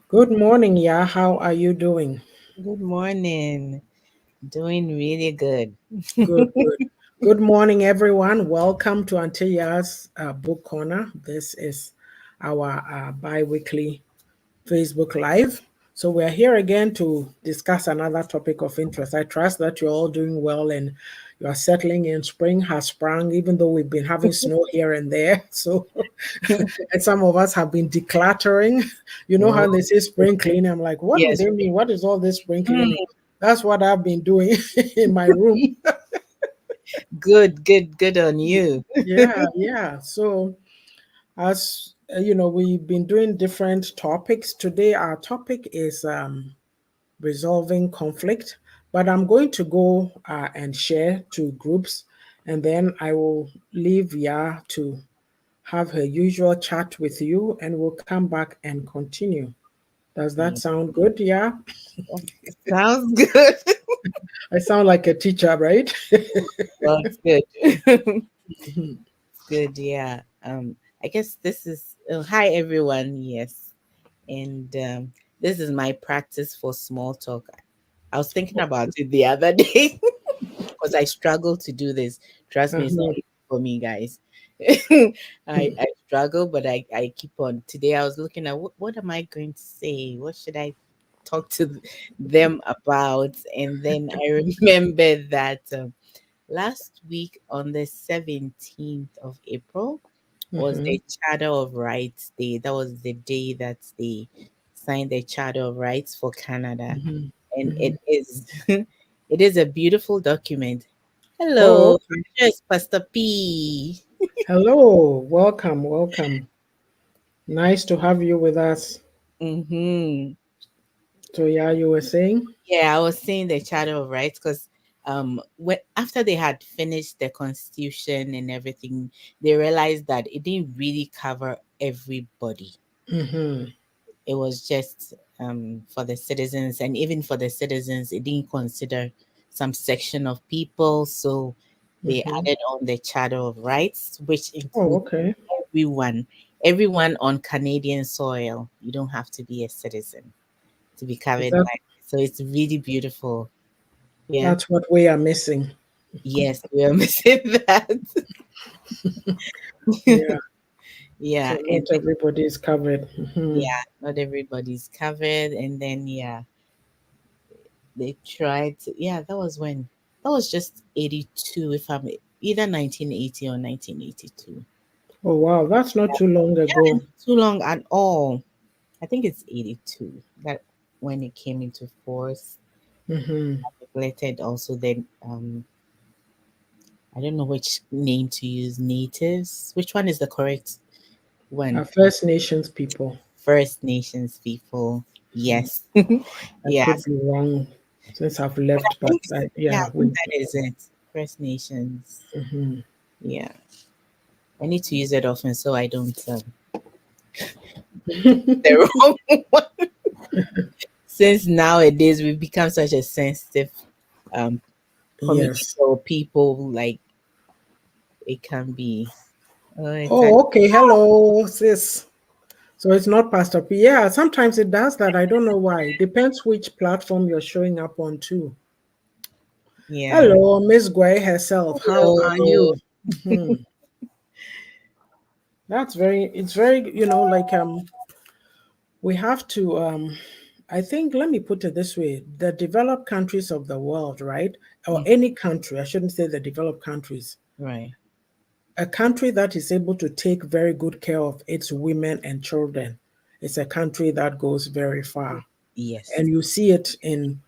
Good morning, Ya. How are you doing? Good morning. Doing really good. Good, good. Good morning, everyone. Welcome to Auntie Yaa'S Book Corner. This is our bi-weekly Facebook Live. So we're here again to discuss another topic of interest. I trust that you're all doing well and you are settling in. Spring has sprung, even though we've been having snow here and there. So, and some of us have been decluttering. You know Oh, how they say spring cleaning? I'm like, what do yes. they mean? What is all this spring cleaning? Mm, That's what I've been doing in my room. good, good, good on you. Yeah, yeah. So, as you know, we've been doing different topics. Today, our topic is resolving conflict, but I'm going to go and share to groups, and then I will leave Ya to have her usual chat with you, and we'll come back and continue. Does that Mm, sound good? Yeah, sounds good. I sound like a teacher, right? Well, it's good. Mhm. Good, yeah. I guess this is hi everyone. Yes, and this is my practice for small talk. I was thinking about it the other day because I struggle to do this. Trust me, it's not Uh-huh. easy for me, guys. I struggle, but I keep on. Today I was looking at what am I going to say? What should I talk to them about? And then I remember that last week on the 17th of April was Mhm. the Charter of Rights Day. That was the day that they signed the Charter of Rights for Canada, Mhm. and it Mhm. is it is a beautiful document. Oh, Hello, okay. yes, Pastor P. Hello, welcome, welcome. Nice to have you with us. Mm-hmm. So, yeah, you were saying? Yeah, I was saying the Charter of Rights because when after they had finished the Constitution and everything, they realized that it didn't really cover everybody. Mm-hmm. It was just for the citizens, and even for the citizens, it didn't consider some section of people. So they Mm-hmm. added on the Charter of Rights, which Oh, includes okay. everyone, everyone on Canadian soil. You don't have to be a citizen to be Is covered that by it. So it's really beautiful. Yeah. that's what we are missing? Yes, we are missing that. Yeah. So Yeah, not and then, everybody is covered. Mm-hmm. yeah, not everybody's covered, and then yeah, they tried to, yeah, that was when, that was just 82, if I'm either 1980 or 1982. Oh wow, that's not too long Yeah, ago. not too long at all. I think it's 82 that when it came into force. Mm-hmm. Neglected also then I don't know which name to use, natives. Which one is the correct one? First Nations people. First Nations people. Yes. I Yeah. could be wrong since I've I left, but think yeah, yeah, I think we. that is it. First Nations. Mm-hmm. Yeah. I need to use it often so I don't the wrong one. Since nowadays we've become such a sensitive um community Yes. or people, like it can be it's Oh, okay. Hello, sis. So it's not Pastor P. Yeah, sometimes it does that. I don't know why. Depends which platform you're showing up on too. yeah. Hello, Miss Gray herself. How are Hello. you? Mhm. That's very. It's very. Like we have to. I think. Let me put it this way: the developed countries of the world, right, or Mm, any country. I shouldn't say the developed countries. right. A country that is able to take very good care of its women and children is a country that goes very far. Yes. And you see it in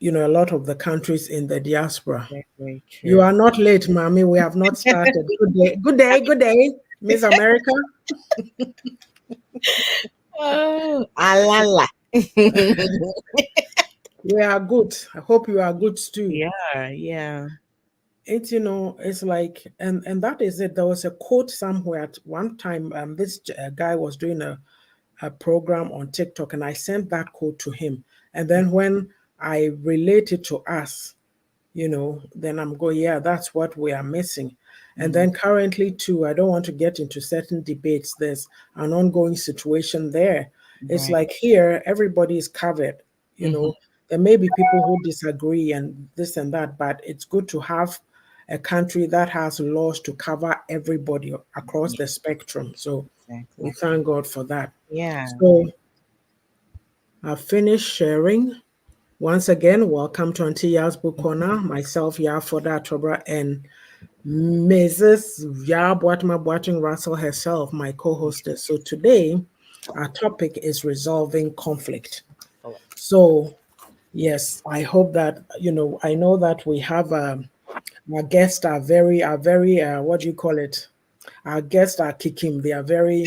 a lot of the countries in the diaspora. Very, very You true. are not late, mommy. We have not started. Good day, good day, good day, Miss America. Oh, alala. We are good. I hope you are good too. Yeah, yeah. It's like, and that is it. There was a quote somewhere at one time. This guy was doing a program on TikTok, and I sent that quote to him. And then when I relate it to us, then I'm going, yeah, that's what we are missing. And Mm, then currently, too, I don't want to get into certain debates. There's an ongoing situation there. It's Right. like here, everybody is covered. You Mm-hmm. know, there may be people who disagree and this and that, but it's good to have a country that has laws to cover everybody across Yeah, the spectrum. So we exactly. thank God for that. Yeah. So I've finished sharing. Once again, welcome to Auntie Yaa'S Book Corner. Myself, Yafoda Atobra, and Mrs. Ya Boatma Boating Russell herself, my co-hostess. So today, our topic is resolving conflict. So yes, I hope that I know that we have our guests are very what do you call it? Our guests are kicking. They are very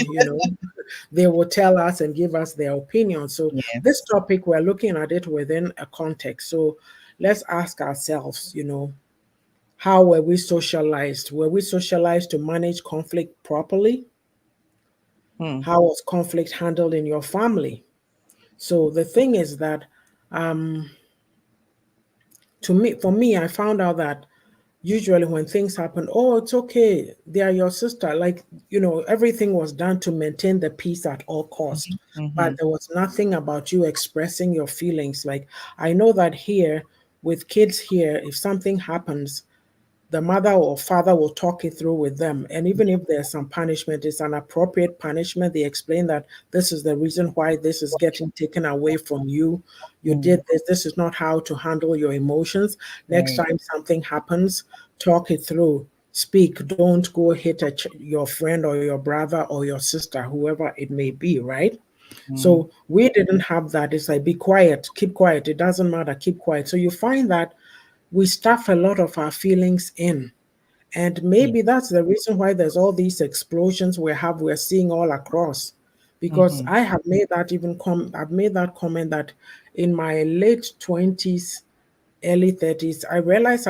they will tell us and give us their opinion. So this Yes. topic we're looking at it within a context. So let's ask ourselves, how were we socialized? Were we socialized to manage conflict properly? Hmm. How was conflict handled in your family? So the thing is that for me, I found out that usually when things happen, oh, it's okay, they are your sister. Like, everything was done to maintain the peace at all cost. But Mm-hmm. there was nothing about you expressing your feelings. Like, I know that here with kids here, if something happens, the mother or father will talk it through with them. And even if there's some punishment, it's an appropriate punishment. They explain that this is the reason why this is getting taken away from you. You Mm. did this. This is not how to handle your emotions. Next Right. time something happens, talk it through. Speak. Don't go hit your friend or your brother or your sister, whoever it may be, right? Mm. So we didn't have that. It's like, be quiet, keep quiet. It doesn't matter, keep quiet. So you find that we stuff a lot of our feelings in. And Yeah. maybe that's the reason why there's all these explosions we're seeing all across. Because Mm-hmm. I have made that I've made that comment that in my late 20s, early 30s, I realized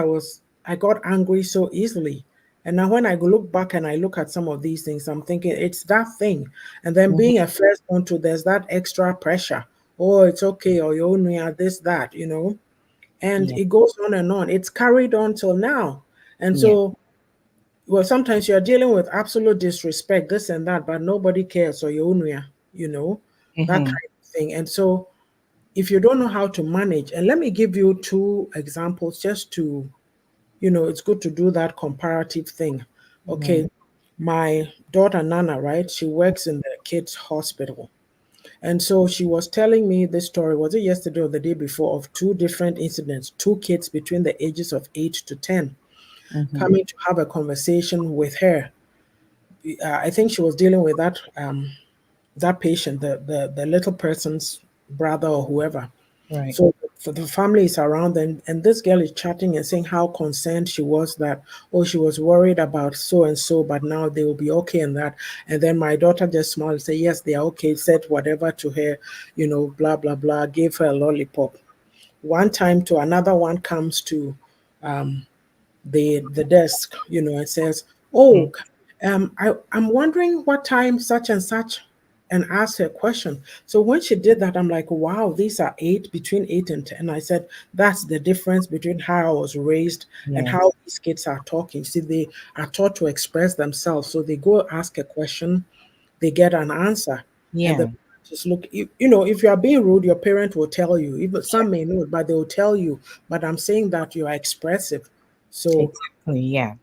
I got angry so easily. And now when I look back and I look at some of these things, I'm thinking it's that thing. And then Mm-hmm. being a firstborn too, there's that extra pressure. Oh, it's okay, or you only are this, that. And Yeah. it goes on and on. It's carried on till now. And Yeah. so, well, sometimes you're dealing with absolute disrespect, this and that, but nobody cares, or you own that Mm-hmm. kind of thing. And so, if you don't know how to manage, and let me give you two examples just to, it's good to do that comparative thing. Right. Okay, my daughter Nana, right? She works in the kids' hospital. And so she was telling me this story, was it yesterday or the day before, of two different incidents, two kids between the ages of 8 to 10 Mm-hmm. coming to have a conversation with her. I think she was dealing with that patient, the little person's brother or whoever. Right. So for the family is around, and this girl is chatting and saying how concerned she was that, oh, she was worried about so and so, but now they will be okay and that. And then my daughter just smiled and said, yes, they are okay, said whatever to her, blah blah blah, gave her a lollipop. One time to another one comes to um the desk, and says, Mm. "Oh, I'm wondering what time such and such," and asked her a question. So when she did that, I'm like, "Wow, these are between 8 and 10." I said, "That's the difference between how I was raised and Yes. how these kids are talking. See, they are taught to express themselves. So they go ask a question, they get an answer, and the Yeah. just look. If you are being rude, your parent will tell you. Even some may know, but they will tell you. But I'm saying that you are expressive. So Exactly. Yeah.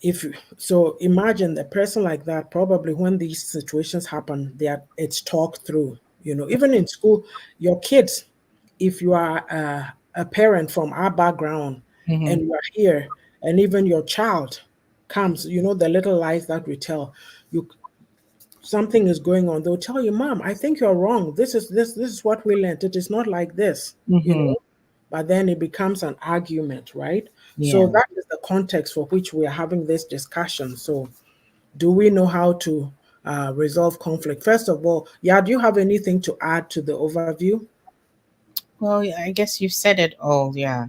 if so imagine the person like that, probably when these situations happen, it's talked through. Even in school, your kids, if you are a parent from our background Mm-hmm. and you are here, and even your child comes, the little lies that we tell you, something is going on, they'll tell you, "Mom, I think you're wrong. This is what we learned. It is not like this," Mm-hmm. but then it becomes an argument, right? So Yeah. that is the context for which we are having this discussion. So, do we know how to resolve conflict? First of all, yeah, do you have anything to add to the overview? Well, yeah, I guess you said it all. Yeah.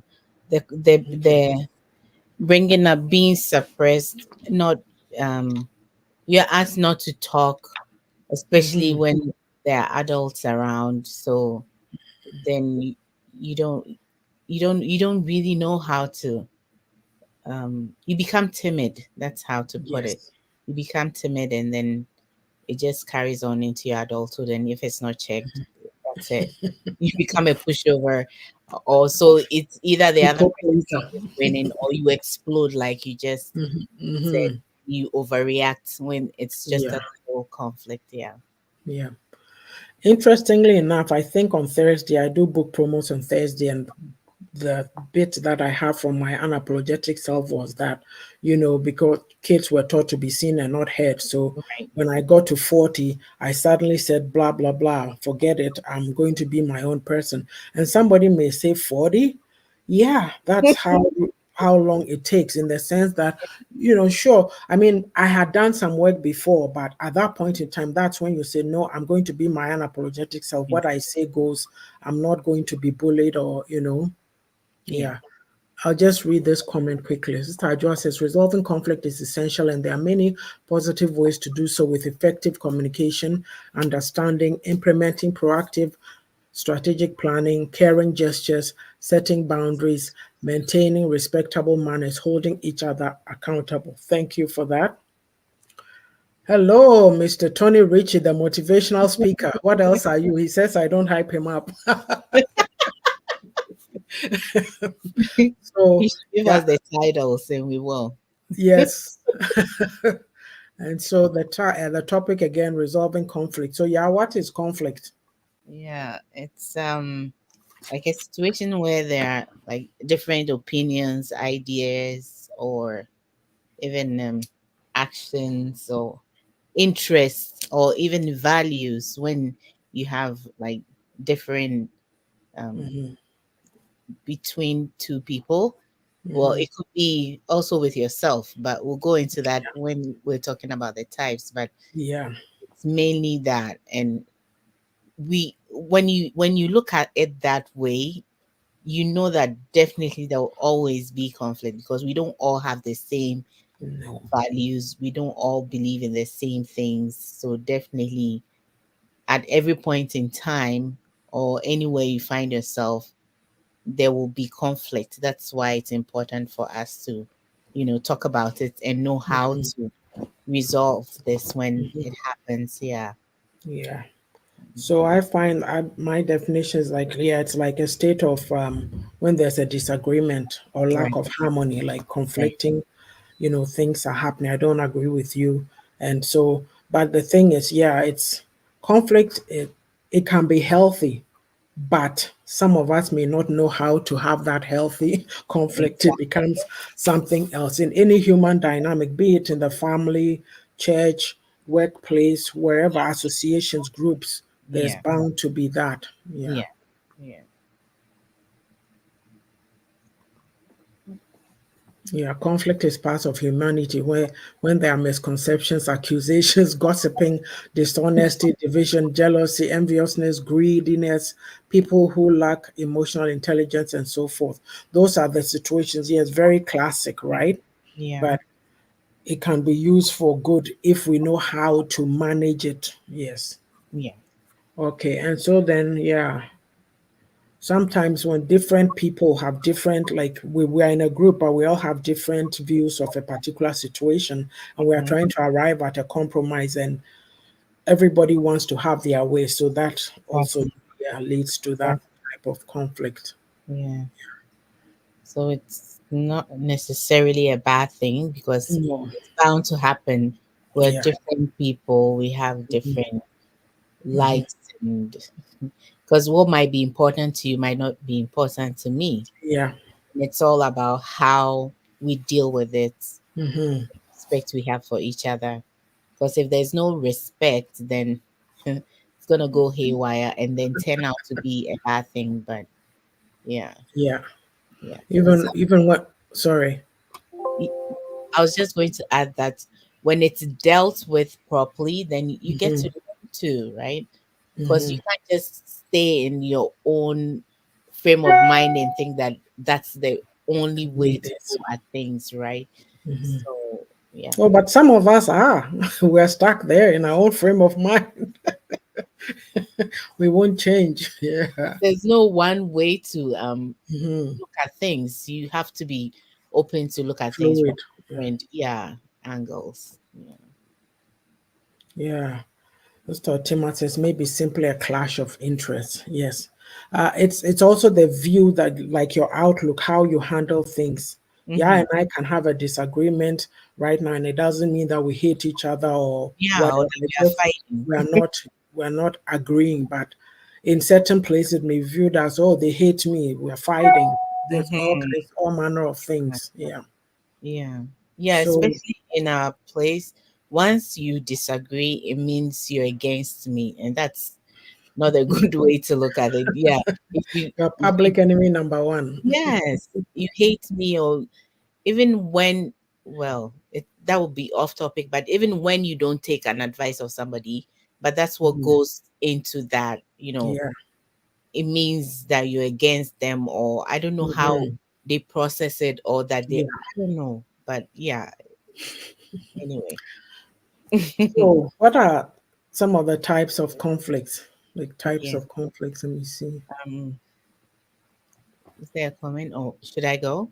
Okay. The bringing up being suppressed, not you're asked not to talk, especially Mm-hmm. when there are adults around. So then you don't really know how to you become timid. That's how to put it. Yes. You become timid, and then it just carries on into your adulthood. And if it's not checked, that's it. You become a pushover. Or so it's either the other People person pleaser. is winning, or you explode, like you just said. Mm-hmm. You overreact when it's just a Yeah, little conflict. Yeah. yeah. Interestingly enough, I think on Thursday I do book promos on Thursday, and the bit that I have from my unapologetic self was that, because kids were taught to be seen and not heard. So Right. when I got to 40, I suddenly said, blah, blah, blah, forget it. I'm going to be my own person. And somebody may say 40. Yeah, that's how long it takes, in the sense that, sure. I mean, I had done some work before, but at that point in time, that's when you say, no, I'm going to be my unapologetic self. What I say goes. I'm not going to be bullied or, Yeah. yeah. I'll just read this comment quickly. Sister Ajua says resolving conflict is essential, and there are many positive ways to do so with effective communication, understanding, implementing proactive strategic planning, caring gestures, setting boundaries, maintaining respectable manners, holding each other accountable. Thank you for that. Hello, Mr. Tony Ritchie, the motivational speaker. What else are you? He says I don't hype him up. He So, should give yeah, us the titles and we will. yes. And so the topic again, resolving conflict. So yeah, what is conflict? Yeah, it's like a situation where there are like different opinions, ideas, or even actions or interests or even values when you have like different um, Hmm. between two people. Well, Hmm. it could be also with yourself, but we'll go into that when we're talking about the types. But Yeah. it's mainly that, and we when you look at it that way, you know that definitely there will always be conflict because we don't all have the same No. values. We don't all believe in the same things. So definitely at every point in time or anywhere you find yourself, there will be conflict. That's why it's important for us to, talk about it and know how Hmm. to resolve this when it Hmm. happens. Yeah. Yeah. So I find my definition is like, yeah, it's like a state of when there's a disagreement or lack Right. of harmony, like Right. conflicting, things are happening. I don't agree with you. And so, but the thing is, yeah, it's conflict. It can be healthy, but some of us may not know how to have that healthy conflict. It Exactly. becomes something else in any human dynamic, be it in the family, church, workplace, wherever, associations, groups. There's Yeah. bound to be that. Yeah. Yeah. Yeah. Yeah, conflict is part of humanity where when there are misconceptions, accusations, gossiping, dishonesty, division, jealousy, enviousness, greediness, people who lack emotional intelligence and so forth. Those are the situations. Yes, very classic, right? Yeah. But it can be used for good if we know how to manage it. Yes. Yeah. Okay. And so then, yeah, sometimes when different people have different, like we are in a group but we all have different views of a particular situation, and we are Mhm. trying to arrive at a compromise, and everybody wants to have their way, so that also, Exactly. yeah, leads to that Exactly. type of conflict. Yeah. So it's not necessarily a bad thing because No. it's bound to happen. We're Yeah. different people. We have Mhm. different Mhm. likes and because what might be important to you might not be important to me. Yeah. It's all about how we deal with it, Hmm. respect we have for each other. Because if there's no respect, then it's gonna go haywire and then turn out to be a bad thing. But yeah, Yeah. yeah. Even what, sorry. I was just going to add that when it's dealt with properly, then you get to Hmm. learn too, right? Because you Hmm. can't just stay in your own frame of mind and think that that's the only way Need to it. go at things, right? Hmm. So, yeah, Oh, but some of us are. We're stuck there in our own frame of mind. We won't change. Yeah. there's no one way to Hmm. look at things. You have to be open to look at things from Fluid. different, yeah, angles. Yeah. Yeah. Mr. Timothy says maybe simply a clash of interests. Yes. It's also the view that like your outlook, how you handle things. Yeah, Mm-hmm. and I can have a disagreement right now, and it doesn't mean that we hate each other or Yeah, or whatever. that It's we are just fighting. we are not we're not agreeing. But in certain places, it may be viewed as, oh, they hate me, we're fighting. Mm-hmm. There's all manner of things. Yeah. Yeah. Yeah, So especially in our place. Once you disagree, it means you're against me. And that's not a good way to look at it. Yeah. you're If you public enemy number one. yes, you hate me, or even when, well, that would be off topic, but even when you don't take an advice of somebody, but that's what Mhm. goes into that, Yeah. it means that you're against them, or I don't know how Mhm. they process it, or that they, Yeah. I don't know. But yeah, anyway. So, what are some of the types of conflicts? Like types Yeah. of conflicts, let me see. Um, is there a comment, or should I go?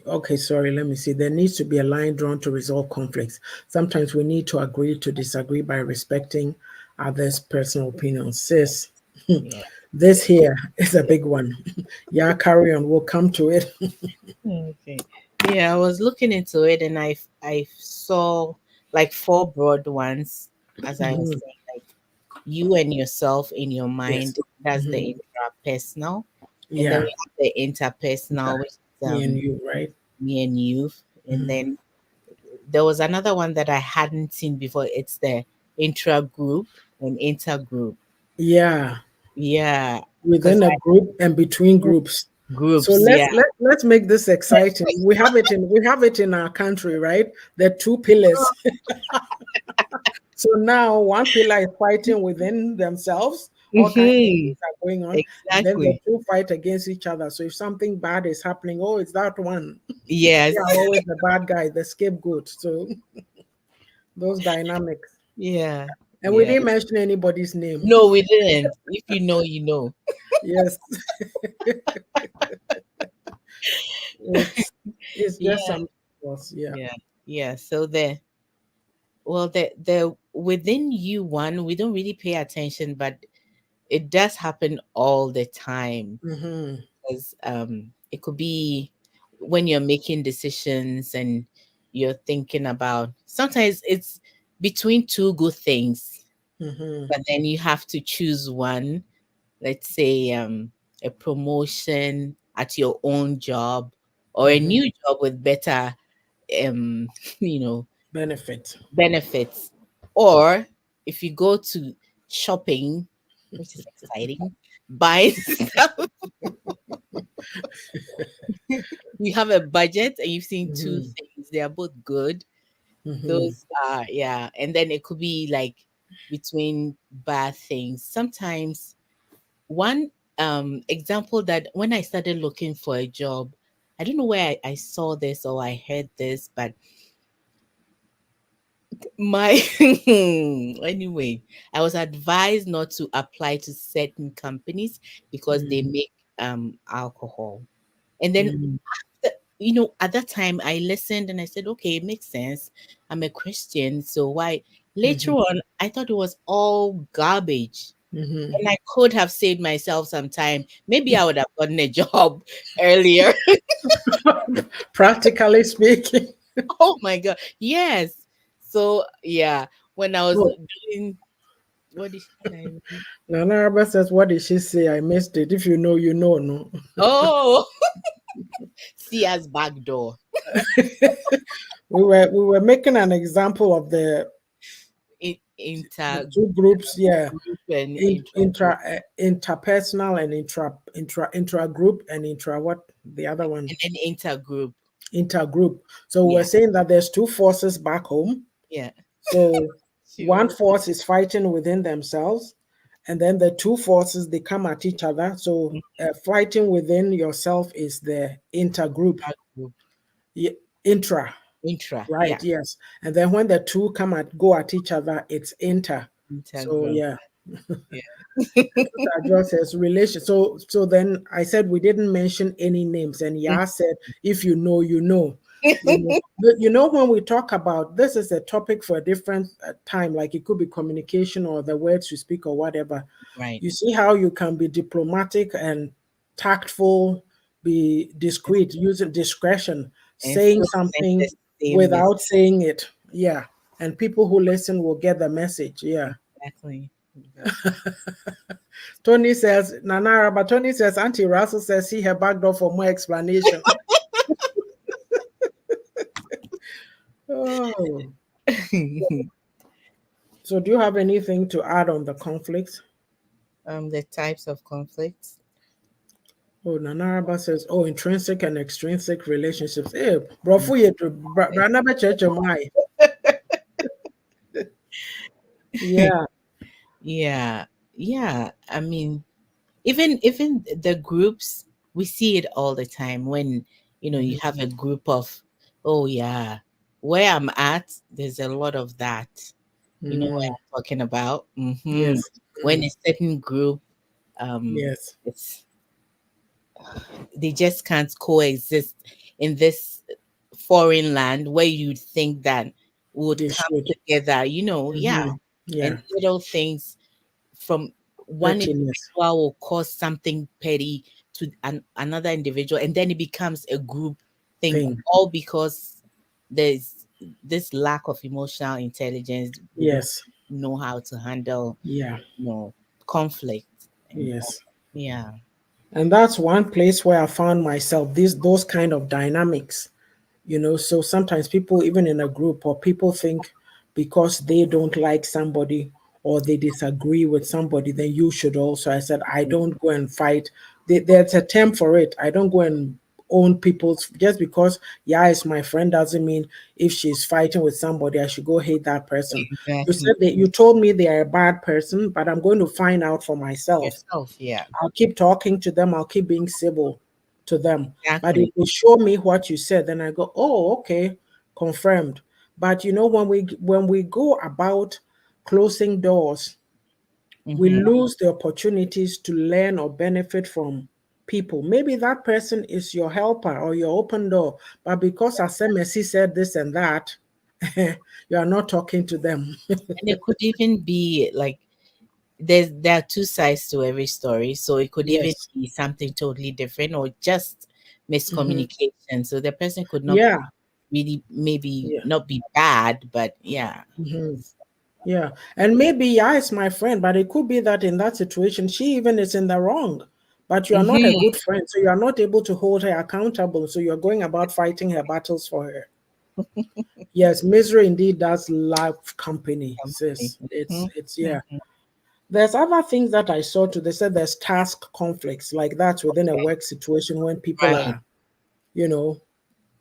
Okay, sorry, let me see. There needs to be a line drawn to resolve conflicts. Sometimes we need to agree to disagree by respecting others' personal opinions. Sis, Yeah. this here is a big one. Yeah, carry on. We'll come to it. Okay. Yeah, I was looking into it, and I saw like four broad ones, as I was Mhm. saying, like you and yourself in your Yes. mind. That's the Hmm. intrapersonal, and then Yeah. we have the interpersonal, which is Me and you, right? me and you, and Hmm. then there was another one that I hadn't seen before. It's the intra group and intergroup. Yeah. Yeah, because Within a I group and between groups. So groups. let's Yeah. let's make this exciting. We have it in our country, right? The two pillars. So now one pillar is fighting within themselves. All kinds of Hmm. things are going on, and then the Exactly. two fight against each other. So if something bad is happening, oh, it's that one. Yes. They are always the bad guy, the scapegoat. So those dynamics. Yeah. And we Yeah. didn't mention anybody's name. No, we didn't. If you know, you know. Yes, it's just Yeah. something else. Yeah. Yeah. Yeah. So the within you one, we don't really pay attention, but it does happen all the time. Mm-hmm. Because it could be when you're making decisions and you're thinking about, sometimes it's between two good things, Mm-hmm. but then you have to choose one. Let's say a promotion at your own job, or a Mm-hmm. new job with better um you know Benefit. benefits, or if you go to shopping, which is exciting, buy stuff. You have a budget and you've seen two Mm-hmm. things, they are both good. Mm-hmm. Those are, yeah. And then it could be like between bad things sometimes. One example, that when I started looking for a job, I don't know where I saw this or I heard this, but my anyway, I was advised not to apply to certain companies because they make alcohol. And then Mm-hmm. at that time I listened and I said, okay, it makes sense. I'm a Christian, so why? Later Mm-hmm. on, I thought it was all garbage. Mm-hmm. And I could have saved myself some time. Maybe I would have gotten a job earlier. Practically speaking. Oh my God. Yes. So, yeah, when I was Oh, doing, what did I read? Nana Arba says, what did she say? I missed it. If you know, you know, no. Oh, see as back door. We were making an example of the Intergroup two groups, yeah. and intra group. Interpersonal and intra group and intra what the other one And then intergroup. intergroup. So we're Yeah. saying that there's two forces back home. Yeah. So one Sure. force is fighting within themselves, and then the two forces they come at each other. So fighting within yourself is the intergroup, Group. Ye- intra, Intra. Yeah. right? Yes, and then when the two go at each other, it's inter. So Intergroup. yeah, Yeah. that just says relation. So then I said we didn't mention any names, and Mm, Ya said if you know, you know. When we talk about this is a topic for a different time, like it could be communication or the words you speak or whatever. Right. You see how you can be diplomatic and tactful, be discreet, using discretion, And saying still send the something same message. without saying it. Yeah. And people who listen will get the message. Yeah. Exactly. Exactly. Tony says, Nanara, but Tony says, Auntie Russell says, see her back door for more explanation. Oh. So, do you have anything to add on the conflicts? The types of conflicts. Oh, Nanaraba says, oh, intrinsic and extrinsic relationships. Eh, bro, for you to Branabe Church of my. Yeah. Yeah. Yeah. I mean, even the groups, we see it all the time when you Mhm. have a group of, oh yeah, where I'm at, there's a lot of that. You know what Mm, I'm talking about. yes. When Mm, a certain group, um yes. it's they just can't coexist in this foreign land where you'd think that would They come should. together, yeah. Hmm. And Yeah. little things from one Pettiness individual will cause something petty to another individual, and then it becomes a group thing, thing. all because there's this lack of emotional intelligence. We don't Yes. know how to handle, Yeah. you know, conflict. And Yes. yeah. And that's one place where I found myself, those kind of dynamics. So sometimes people, even in a group, or people think because they don't like somebody or they disagree with somebody, then you should also. I said, I don't go and fight. There's a term for it. I don't go and own people's, just because yeah it's my friend doesn't mean if she's fighting with somebody I should go hate that person. You Exactly. said that you told me they are a bad person, but I'm going to find out for myself. Yourself, yeah. I'll keep talking to them. I'll keep being civil to them. But if Exactly. they show me what you said, then I go, oh, okay, confirmed. But when we go about closing doors, we Hmm. lose the opportunities to learn or benefit from people. Maybe that person is your helper or your open door, but because Asemesi said this and that, you are not talking to them. And it could even be like there are two sides to every story, so it could even Yes. be something totally different or just Hmm. miscommunication. So the person could not Yeah. really, maybe Yeah. not be bad, but yeah. Hmm. Yeah. And maybe, yeah, it's my friend, but it could be that in that situation, she even is in the wrong. But you are not a Hmm. good friend. So you are not able to hold her accountable. So you're going about fighting her battles for her. Yes, misery indeed does love company, Company. sis. It's yeah. Hmm. There's other things that I saw too. They said there's task conflicts, like that within a work situation when people Right. are, you know,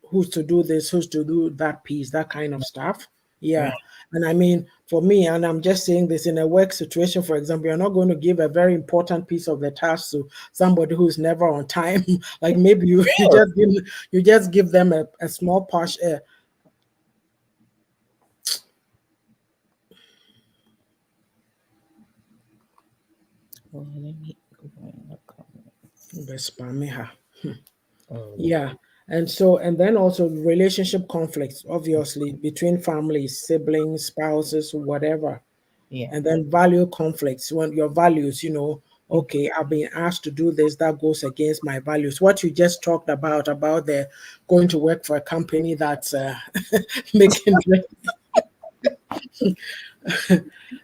who's to do this, who's to do that piece, that kind of stuff. Right. Yeah. And I mean, for me, and I'm just saying this in a work situation, for example, you're not going to give a very important piece of the task to somebody who's never on time. Like maybe you, Sure. you just give them a small push. Oh, let me go in the comments. Oh, Yeah. And then also relationship conflicts, obviously, between families, siblings, spouses, whatever. yeah. And then value conflicts when your values, okay, I've been asked to do this that goes against my values. What you just talked about the going to work for a company that's making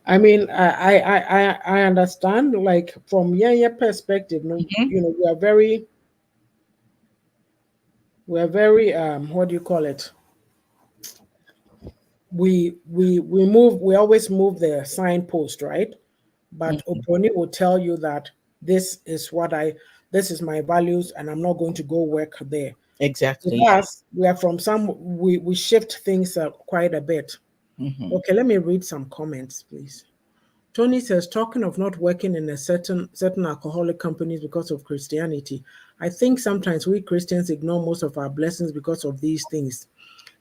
I mean, I understand, like from your perspective, no, Mhm. we are very what do you call it, we always move the signpost, right? But Mhm. Oproni will tell you that this is my values and I'm not going to go work there. With Exactly. us, we are from we shift things quite a bit. Hmm. Okay, let me read some comments, please. Tony says, talking of not working in a certain alcoholic companies because of Christianity, I think sometimes we Christians ignore most of our blessings because of these things.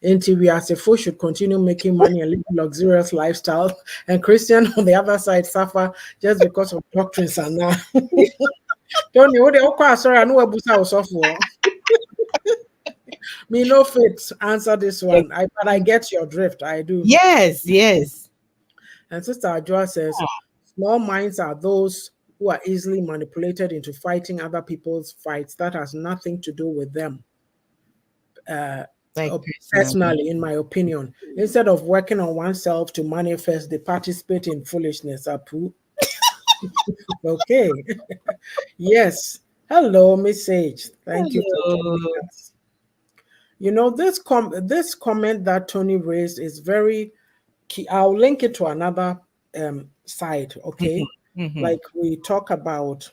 Until we as a fool should continue making money and live a luxurious lifestyle, and Christian on the other side suffer just because of doctrines and now. Tony, what the sorry, I know what was for. Me no fit answer this Yeah. one. But I get your drift. I do. Yes, yes. And Sister Ajua says, small minds are those who are easily manipulated into fighting other people's fights. That has nothing to do with them. Like Uh, personally. Personally, in my opinion, instead of working on oneself to manifest, they participate in foolishness. Apu. Okay. Yes. Hello, Miss Sage. Thank you for joining Hello. us. You know, this comment that Tony raised is very key. I'll link it to another site, okay? Mm-hmm. Like we talk about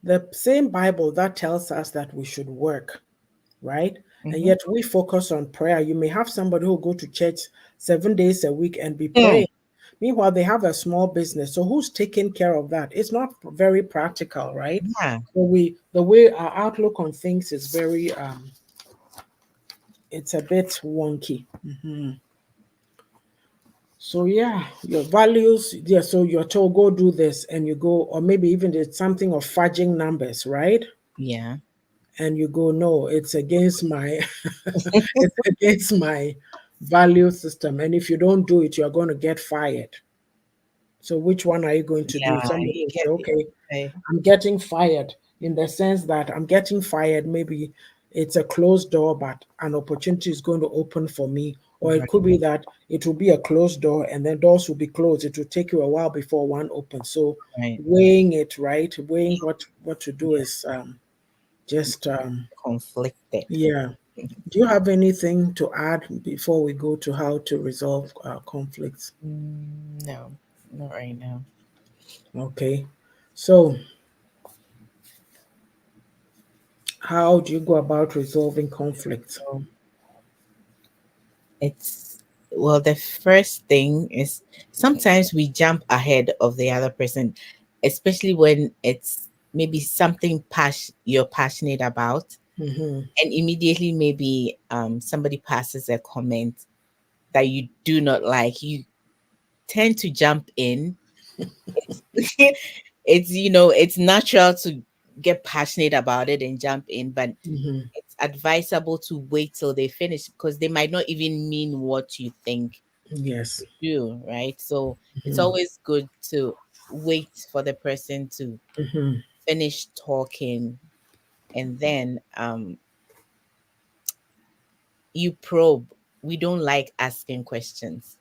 the same Bible that tells us that we should work, right? And Mm-hmm. yet we focus on prayer. You may have somebody who go to church 7 days a week and be Mm. praying. Meanwhile, they have a small business. So who's taking care of that? It's not very practical, right? Yeah. So the way our outlook on things is very it's a bit wonky. Mhm. So yeah, your values, yeah. So you're told go do this, and you go, or maybe even it's something of fudging numbers, right? Yeah. And you go, no, it's against my, it's against my value system. And if you don't do it, you're going to get fired. So which one are you going to do? Yeah. Somebody You will say, get it. okay, Okay. I'm getting fired in the sense that I'm getting fired. Maybe it's a closed door, but an opportunity is going to open for me. Or it Right. could be that it will be a closed door and then doors will be closed. It will take you a while before one opens. So Right. weighing it, right? Weighing what to do Yeah. is just Conflicted. yeah. Do you have anything to add before we go to how to resolve conflicts? No, not right now. Okay. So how do you go about resolving conflicts? So it's well, the first thing is sometimes we jump ahead of the other person, especially when it's maybe something you're passionate about, Mm-hmm. and immediately maybe somebody passes a comment that you do not like. You tend to jump in. It's it's natural to get passionate about it and jump in, but Mm-hmm. it's advisable to wait till they finish because they might not even mean what you think Yes. they do, right? So it's Mm-hmm. always good to wait for the person to Mm-hmm. finish talking, and then you probe. We don't like asking questions.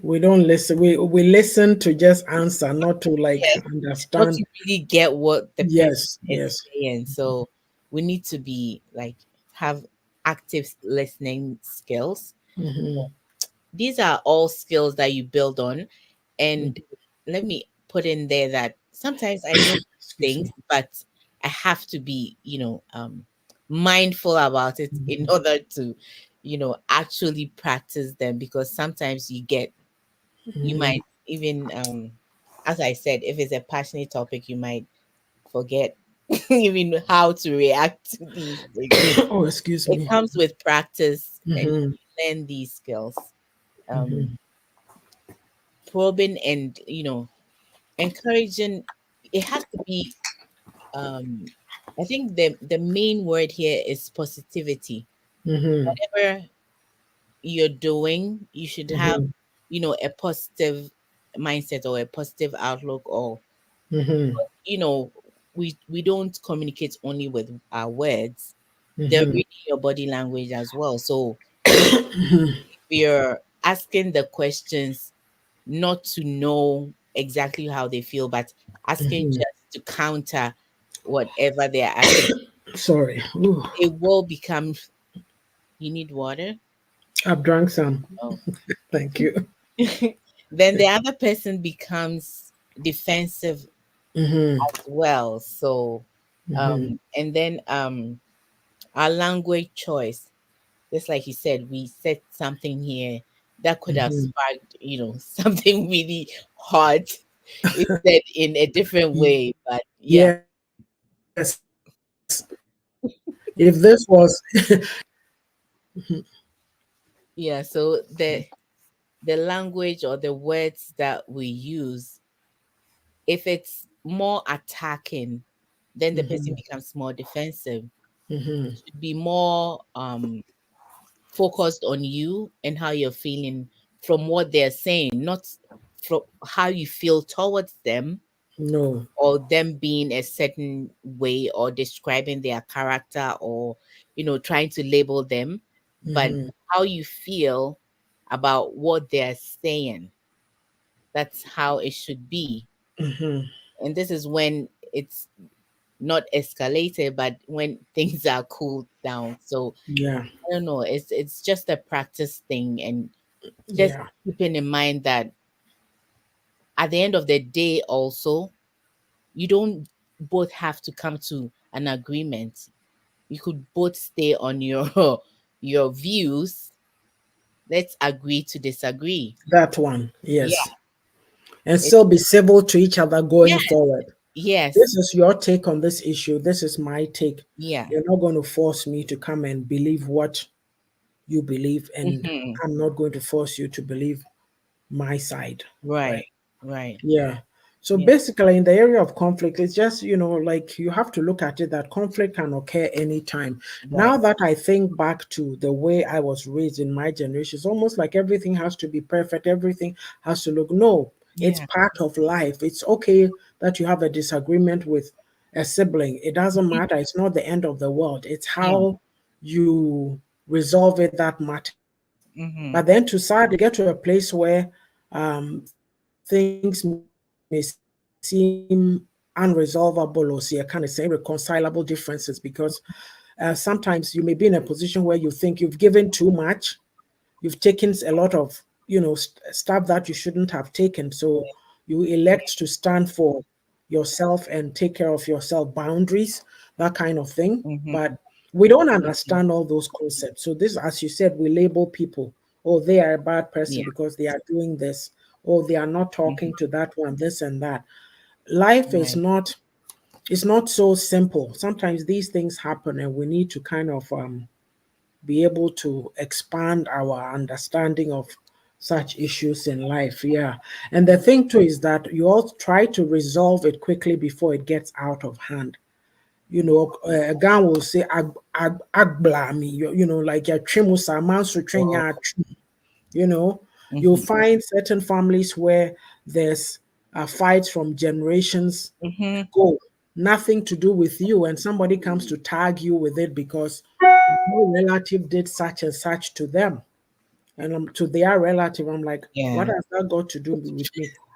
We don't listen. We listen to just answer, not to like Yes, not understand. to really get what the person Yes. is Yes. saying. So we need to be like have active listening skills. Mm-hmm. These are all skills that you build on. And let me put in there that sometimes I know Excuse things, me. but I have to be, mindful about it in order to, actually practice them because sometimes you Mm-hmm. might even, as I said, if it's a passionate topic, you might forget even how to react to these things. Oh, excuse It me. comes with practice and Mm-hmm. you learn these skills. Um, Mm-hmm. Probing and encouraging, it has to be um I think the main word here is positivity. Mm-hmm. Whatever you're doing, you should have Mm-hmm. a positive mindset or a positive outlook, or Mm-hmm. you know we don't communicate only with our words. They're Mm-hmm. reading your body language as well. So if you're asking the questions not to know exactly how they feel, but asking Mm-hmm. just to counter whatever they're asking, Sorry. Ooh, it will become. You need water? I've drunk some. Oh. Thank you. Then the other person becomes defensive Mm-hmm. as well. So, Mm-hmm. and then our language choice, just like you said, we said something here that could have Mm-hmm. sparked, something really hot. It's said in a different way, but yeah. Yes. If this was Yeah, so the language or the words that we use, if it's more attacking, then the person Mhm, becomes more defensive. Mm-hmm. Should be more focused on you and how you're feeling from what they're saying, not from how you feel towards them, No. or them being a certain way, or describing their character, or trying to label them, but Mm-hmm. how you feel about what they're saying. That's how it should be. Mm-hmm. And this is when it's not escalated, but when things are cooled down. So Yeah. I don't know, it's just a practice thing, and just Yeah. keeping in mind that at the end of the day also, you don't both have to come to an agreement. You could both stay on your your views. Let's agree to disagree. That one. Yeah. Yes. And It, still be civil to each other going yes. forward. Yes. This is your take on this issue. This is my take. Yeah. You're not going to force me to come and believe what you believe, and Mm-hmm. I'm not going to force you to believe my side. Right. Right. Right. Yeah. So Yeah. basically, in the area of conflict, it's just, like you have to look at it that conflict can occur anytime. Right. Now that I think back to the way I was raised in my generation, it's almost like everything has to be perfect, everything has to look. No, it's Yeah. part of life. It's okay that you have a disagreement with a sibling. It doesn't matter. It's not the end of the world. It's Yeah. how you resolve it that matters. Mm-hmm. But then to start to get to a place where things may seem unresolvable or see a kind of say irreconcilable differences, because sometimes you may be in a position where you think you've given too much, you've taken a lot of stuff that you shouldn't have taken, so you elect to stand for yourself and take care of yourself, boundaries, that kind of thing. But Mm-hmm. we don't understand all those concepts. So this, as you said, we label people, oh, they are a bad person Yeah. because they are doing this, or they are not talking Mm-hmm. to that one, this and that. Life is Right. not, it's not so simple. Sometimes these things happen and we need to kind of be able to expand our understanding of such issues in life. Yeah. And the thing too is that you all try to resolve it quickly before it gets out of hand. A gun will say, agbla me, like a chimusa, mansu Wow. trenya, you know. You'll Mm-hmm. find certain families where there's fights from generations Mm-hmm. ago, nothing to do with you, and somebody comes to tag you with it because your relative did such and such to them, and to their relative. I'm like, what Yeah. has that got to do with me?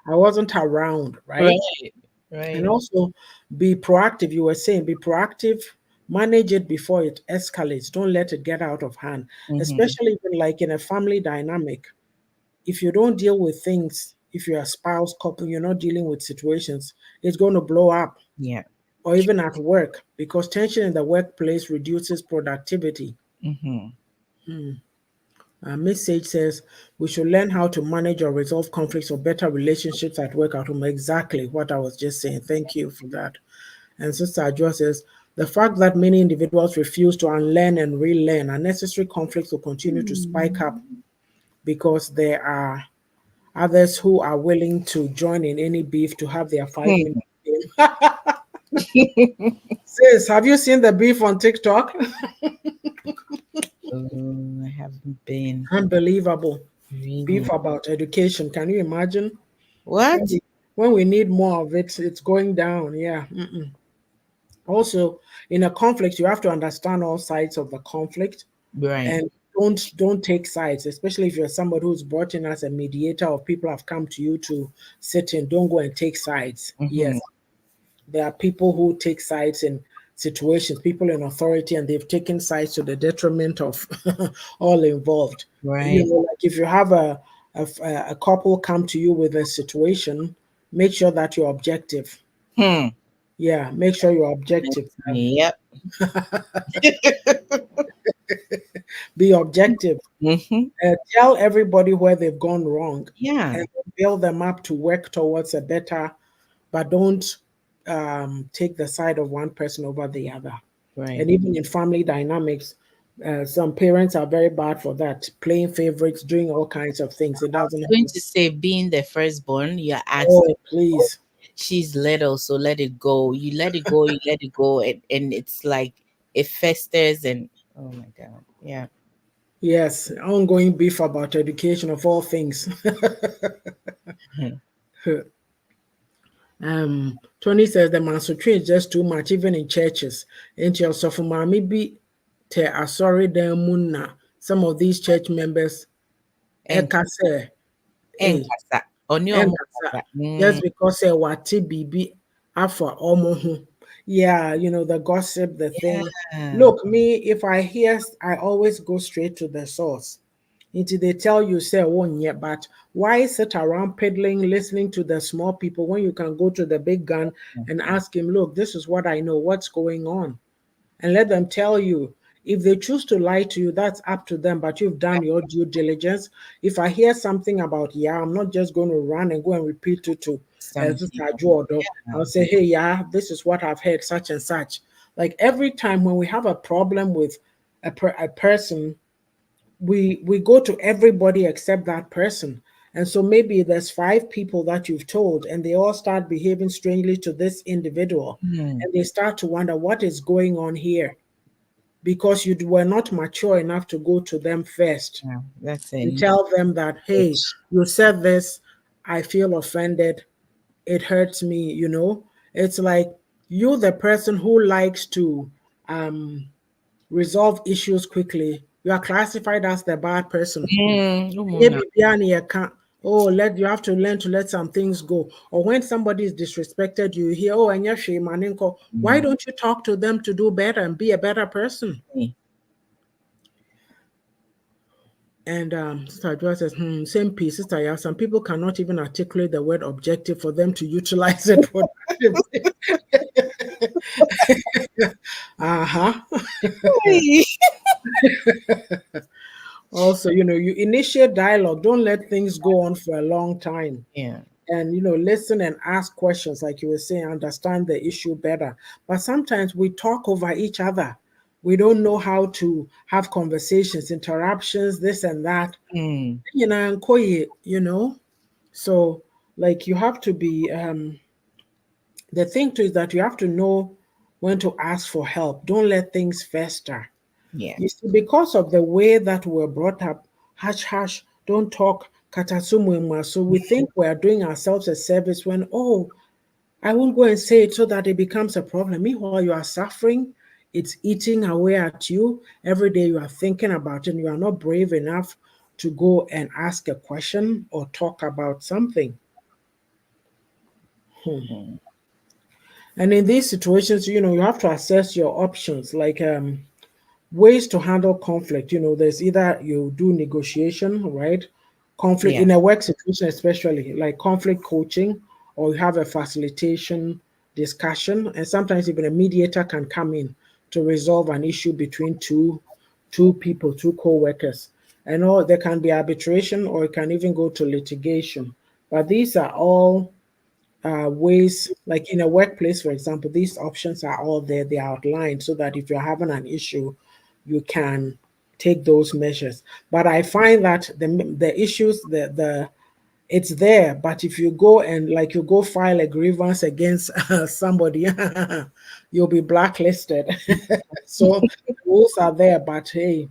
I wasn't around, right? Right. And Right. also be proactive. You were saying be proactive, manage it before it escalates. Don't let it get out of hand, Mm-hmm. especially even like in a family dynamic. If you don't deal with things, if you're a spouse couple, you're not dealing with situations, it's going to blow up. Yeah. Or even at work, because tension in the workplace reduces productivity. Mm-hmm. Miss Sage says we should learn how to manage or resolve conflicts or better relationships at work at home. Exactly what I was just saying. Thank you for that. And Sister Adjoa says the fact that many individuals refuse to unlearn and relearn, unnecessary conflicts will continue to spike up because there are others who are willing to join in any beef to have their 5 minute game. Sis, have you seen the beef on TikTok? Oh, I haven't been Unbelievable. Beef really. about education. Can you imagine? When What? we, when we need more of it, it's going down. Yeah. Also, in a conflict, you have to understand all sides of the conflict, Right. and don't take sides, especially if you're somebody who's brought in as a mediator or people have come to you to sit in. Don't go and take sides. Mm-hmm. Yes, there are people who take sides in situations, people in authority, and they've taken sides to the detriment of all involved. Right. Like if you have a couple come to you with a situation, make sure that you're objective. Hmm. Yeah, make sure you're objective. Yep. Be objective. Mm-hmm. Tell everybody where they've gone wrong Yeah. and build them up to work towards a better, but don't take the side of one person over the other. Right. And even in family dynamics, some parents are very bad for that, playing favorites, doing all kinds of things. It doesn't Going help. to say, being the firstborn, you're asking, Oh, oh, please. she's little, so let it go. You let it go, you let it go. And it's like, it festers and oh my god. Yeah. Yes, ongoing beef about education of all things. Mhm. Tony says the mansotwe is just too much, even in churches. Ain't your so maybe te asori muna. Some of these church members Enk- ekase, eh, Enkasa. Oni omo enkasa, kasa. just because wati bibi afa omo. Yeah, the gossip, the thing. Yeah. Look, me, if I hear, I always go straight to the source. Until they tell you, say, oh, yeah, but why sit around peddling, listening to the small people when you can go to the big gun and ask him, look, this is what I know, what's going on? And let them tell you. If they choose to lie to you, that's up to them, but you've done your due diligence. If I hear something about, yeah, I'm not just going to run and go and repeat it to Some Sister people. Jordo. Yeah. I'll say, hey, yeah, this is what I've heard, such and such. Like every time when we have a problem with a person, we go to everybody except that person. And so maybe there's five people that you've told and they all start behaving strangely to this individual, Hmm. and they start to wonder what is going on here, because you were not mature enough to go to them first Yeah. That's and it. tell them that, hey, you said this, I feel offended, it hurts me. It's like you, the person who likes to um resolve issues quickly, you are classified as the bad person. Umuna. Maybe Biani can't. Oh, you have to learn to let some things go. Or when somebody is disrespected, you hear, oh, and yes, maninko. Why Mm. don't you talk to them to do better and be a better person? Eh. And Sister Joy says, same piece, Sister. Yeah, some people cannot even articulate the word objective for them to utilize it productively. Uh-huh. Hey. Also, you initiate dialogue. Don't let things go on for a long time. Yeah. And listen and ask questions, like you were saying, understand the issue better. But sometimes we talk over each other. We don't know how to have conversations, interruptions, this and that. Mm. And so, like, you have to be the thing too is that you have to know when to ask for help. Don't let things fester. Yeah. You see, because of the way that we're brought up, hush, hush, don't talk, katasumwema. So we think we're doing ourselves a service when, oh, I won't go and say it so that it becomes a problem. Meanwhile, you are suffering, it's eating away at you. Every day you are thinking about it, and you are not brave enough to go and ask a question or talk about something. Hmm. Mm. And in these situations, you have to assess your options. Like ways to handle conflict. There's either you do negotiation, right? Conflict Yeah. in a work situation, especially like conflict coaching, or you have a facilitation discussion, and sometimes even a mediator can come in to resolve an issue between two people, two co-workers. And all there can be arbitration, or it can even go to litigation. But these are all ways, like in a workplace, for example, these options are all there, they are outlined so that if you're having an issue, you can take those measures. But I find that the issues, the it's there, but if you go and like you go file a grievance against somebody, you'll be blacklisted. So the rules are there, but hey,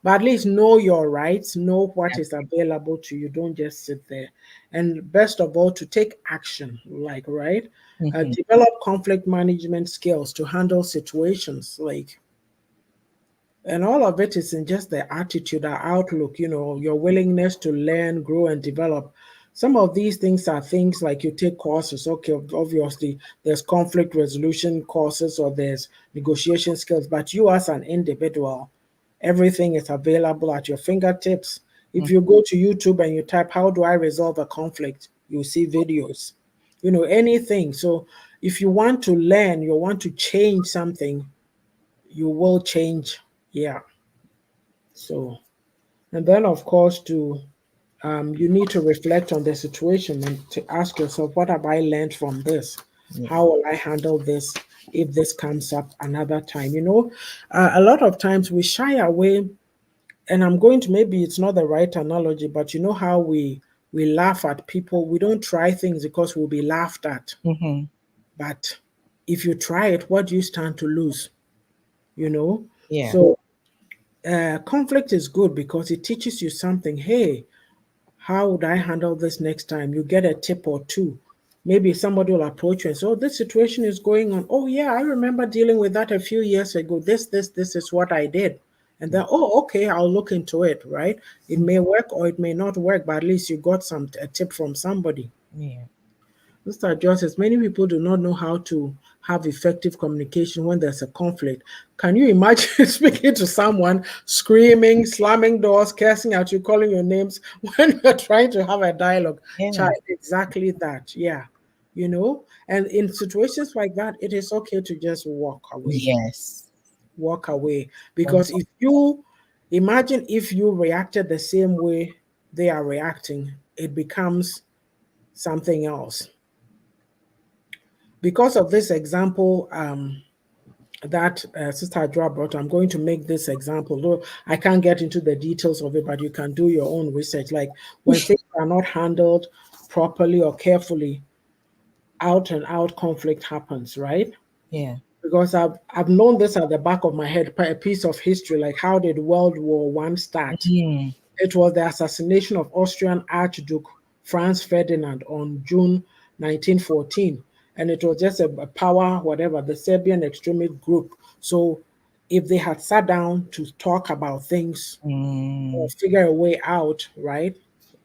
but at least know your rights, know what is available to you. Don't just sit there. And best of all, to take action, like, right? Mm-hmm. Develop conflict management skills to handle situations, like, and all of it is in just the attitude, our outlook, your willingness to learn, grow, and develop. Some of these things are things like you take courses. Okay, obviously, there's conflict resolution courses or there's negotiation skills, but you as an individual, everything is available at your fingertips. If you go to YouTube and you type, how do I resolve a conflict? You'll see videos, anything. So if you want to learn, you want to change something, you will change. Yeah. So, and then of course, you need to reflect on the situation and to ask yourself, what have I learned from this? Yeah. How will I handle this if this comes up another time? A lot of times we shy away, and I'm going to, maybe it's not the right analogy, but you know how we laugh at people. We don't try things because we'll be laughed at. Mm-hmm. But if you try it, what do you stand to lose? you know. Yeah. So conflict is good because it teaches you something. Hey, how would I handle this next time? You get a tip or two. Maybe somebody will approach you and say, oh, this situation is going on. Oh, yeah, I remember dealing with that a few years ago. This is what I did. And then, oh, okay, I'll look into it, right? It Mhm. may work or it may not work, but at least you got a tip from somebody. Yeah. Mr. Joyce says many people do not know how to have effective communication when there's a conflict. Can you imagine speaking to someone, screaming, slamming doors, cursing at you, calling your names when you're trying to have a dialogue? Yeah. Child, exactly that. Yeah. You know, and in situations like that, it is okay to just walk away. Yes. Walk away. One. Because if you imagine if you reacted the same way they are reacting, it becomes something else. Because of this example that Sister Adra brought, I'm going to make this example. Though I can't get into the details of it, but you can do your own research. Like when things are not handled properly or carefully, out and out conflict happens, right? Yeah. Because I've known this at the back of my head, a piece of history, like how did World War I start? Mm. It was the assassination of Austrian Archduke Franz Ferdinand on June 1914. And it was just a power, whatever, the Serbian extremist group. So if they had sat down to talk about things or Mm. figure a way out, right,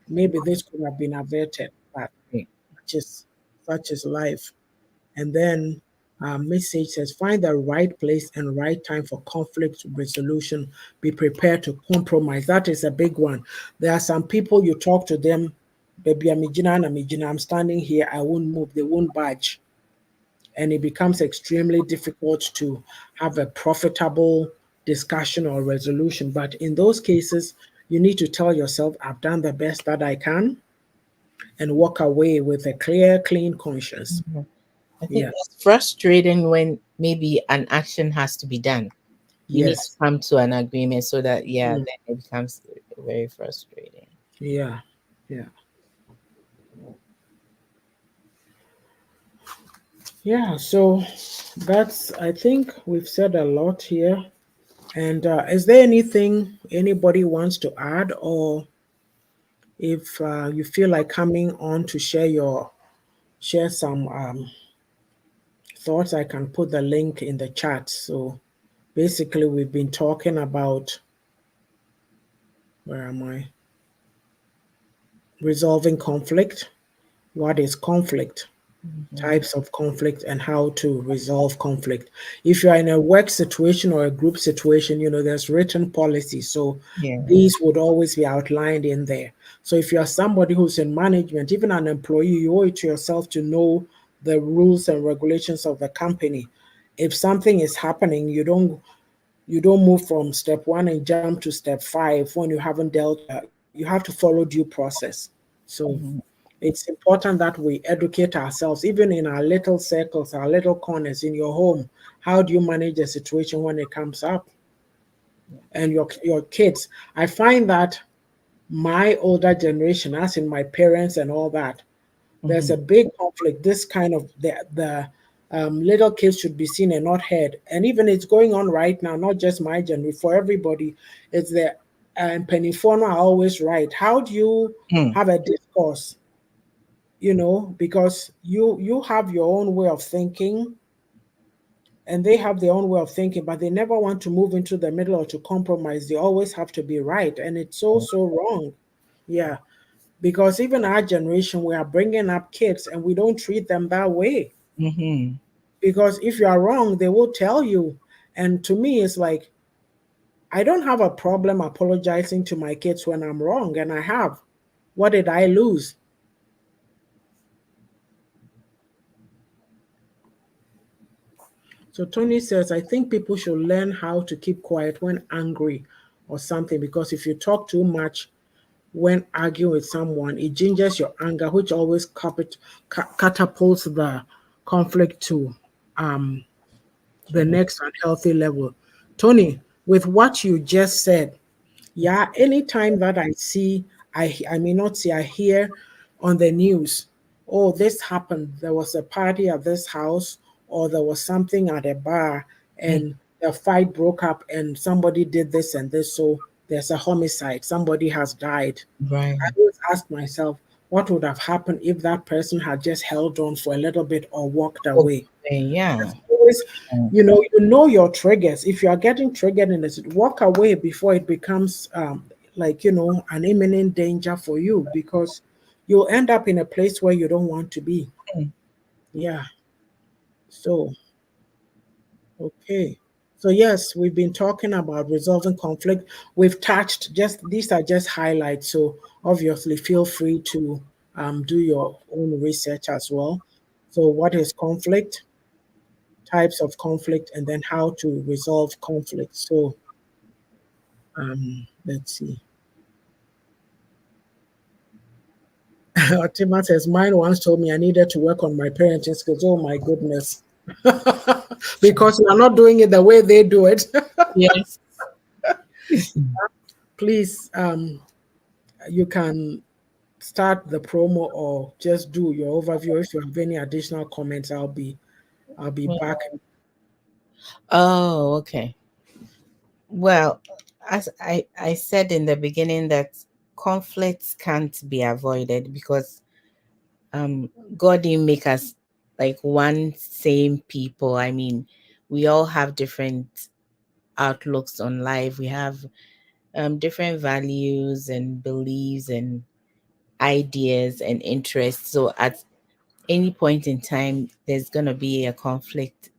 maybe this could have been averted. But Okay. such is, such is life. And then message says, find the right place and right time for conflict resolution. Be prepared to compromise. That is a big one. There are some people you talk to them, baby, I'm standing here, I won't move, they won't budge. And it becomes extremely difficult to have a profitable discussion or resolution. But in those cases, you need to tell yourself, I've done the best that I can and walk away with a clear, clean conscience. Mhm. I think Yeah. it's frustrating when maybe an action has to be done. You need to Yes. come to an agreement so that, yeah, Mm. then it becomes very frustrating. Yeah, yeah, yeah. So that's, I think we've said a lot here. And is there anything anybody wants to add, or if you feel like coming on to share some thoughts, I can put the link in the chat. So basically, we've been talking about, where am I? Resolving conflict. What is conflict? Mhm. Types of conflict and how to resolve conflict. If you are in a work situation or a group situation, there's written policy. So Yeah. these would always be outlined in there. So if you are somebody who's in management, even an employee, you owe it to yourself to know the rules and regulations of the company. If something is happening, you don't move from step one and jump to step five when you haven't dealt. You have to follow due process. So Mhm. it's important that we educate ourselves, even in our little circles, our little corners in your home. How do you manage a situation when it comes up? And your kids. I find that my older generation, as in my parents and all that, there's Mhm. a big conflict. This kind of the little kids should be seen and not heard. And even it's going on right now, not just my generation, for everybody. It's the Pennyfono are always right. How do you Mm. have a discourse? Because you have your own way of thinking and they have their own way of thinking, but they never want to move into the middle or to compromise. They always have to be right, and it's so wrong. Yeah, because even our generation, we are bringing up kids and we don't treat them that way. Mhm. Because if you are wrong, they will tell you. And to me, it's like, I don't have a problem apologizing to my kids when I'm wrong, and I have. What did I lose? So Tony says, I think people should learn how to keep quiet when angry or something, because if you talk too much when arguing with someone, it gingers your anger, which always catapults the conflict to um, the True. next unhealthy level. Tony, with what you just said, yeah, anytime that I see, I may not see, I hear on the news, oh, this happened. There was a party at this house, or there was something at a bar, Mm. and a fight broke up and somebody did this and this, so there's a homicide, somebody has died. I Right. always ask myself, what would have happened if that person had just held on for a little bit or walked away? Yeah. Always, Mm. you know your triggers. If you are getting triggered in this, walk away before it becomes like an imminent danger for you, because you'll end up in a place where you don't want to be. Yeah. So okay. So yes, we've been talking about resolving conflict. We've touched just these are just highlights. So obviously, feel free to do your own research as well. So what is conflict? Types of conflict, and then how to resolve conflict. So let's see. Tima says, mine once told me I needed to work on my parenting skills. Oh my goodness. Because you are not doing it the way they do it. Yes. Please, you can start the promo or just do your overview. If you have any additional comments, I'll be back. Oh, okay. Well, as I said in the beginning, that conflicts can't be avoided because um God didn't make us like one same people. I mean, we all have different outlooks on life. We have different values and beliefs and ideas and interests. So at any point in time, there's gonna be a conflict,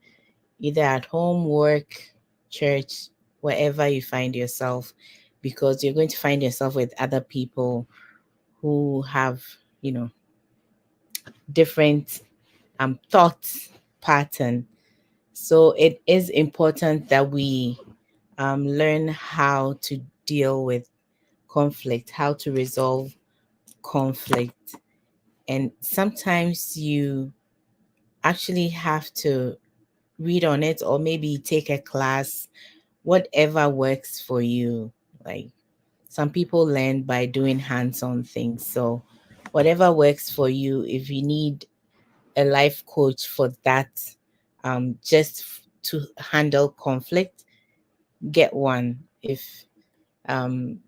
either at home, work, church, wherever you find yourself, because you're going to find yourself with other people who have, you know, different thoughts pattern. So it is important that we learn how to deal with conflict, how to resolve conflict. And sometimes you actually have to read on it or maybe take a class, whatever works for you. Like some people learn by doing hands on things. So, whatever works for you, if you need a life coach for that, just to handle conflict, get one. If um,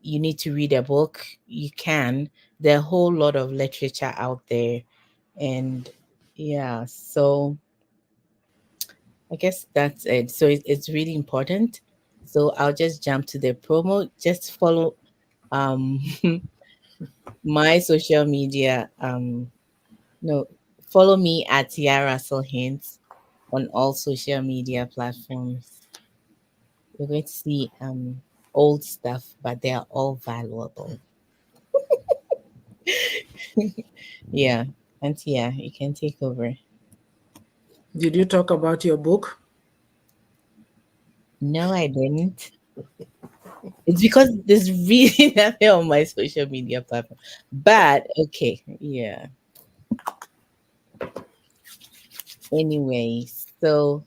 you need to read a book, you can. There are a whole lot of literature out there. And yeah, so I guess that's it. So it's really important. So I'll just jump to the promo. Just follow um my social media. No, follow me at Tia Russell Hints on all social media platforms. You're going to see old stuff, but they are all valuable. Yeah, and yeah, you can take over. Did you talk about your book? No, I didn't. It's because there's really nothing on my social media platform. But okay, yeah. Anyway, so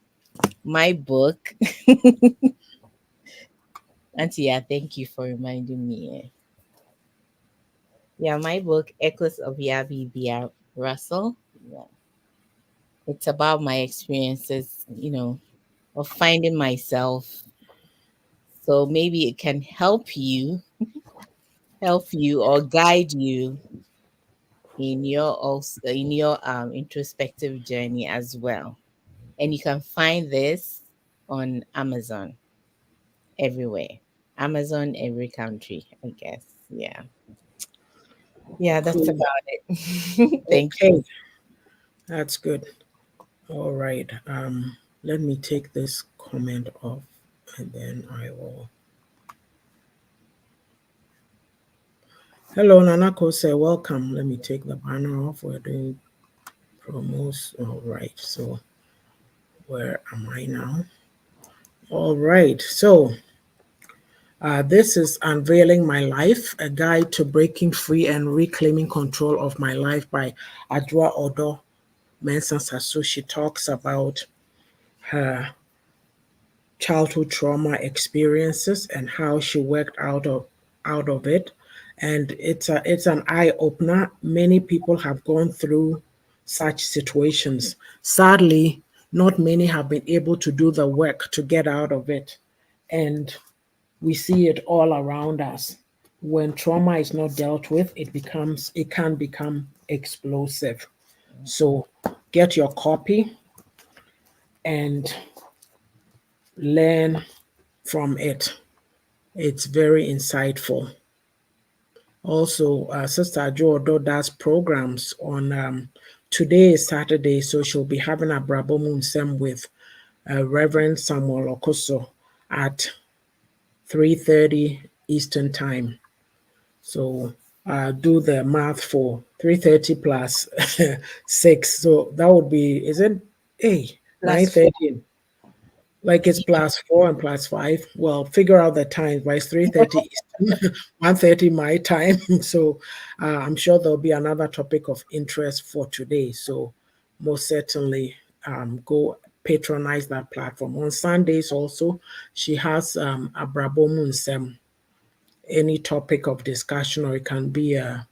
my book, Auntie, yeah, thank you for reminding me. Yeah, my book, Echoes of Yabi Bia Russell. Yeah, it's about my experiences, you know, of finding myself. So maybe it can help you or guide you in your also in your introspective journey as well. And you can find this on Amazon everywhere. Amazon every country, I guess. Yeah. Yeah, that's Cool. about it. Thank you. Okay, that's good. All right. Let me take this comment off, and then I will. Hello, Nanako say welcome. Let me take the banner off. We're doing promos. All right. So where am I now? All right. So this is Unveiling My Life, a guide to breaking free and reclaiming control of my life by Adwa Odo Mensah Sasu. She talks about her childhood trauma experiences and how she worked out of it. And it's an eye opener. Many people have gone through such situations. Sadly, not many have been able to do the work to get out of it. And we see it all around us. When trauma is not dealt with, it can become explosive. So get your copy and learn from it. It's very insightful. Also, Sister Jodo does programs on today is Saturday, so she'll be having a Brabo Munsem with Reverend Samuel Okoso at 3:30 Eastern Time. So do the math for 3:30 plus 6. So that would be, is it? Hey, Plus 4. 9:30. Like it's plus 4 and plus 5. Well, figure out the times, but it's 3:30 Eastern, 1:30 my time. So I'm sure there'll be another topic of interest for today. So most certainly go patronize that platform. On Sundays also, she has a Brabo Munsem, any topic of discussion, or it can be a,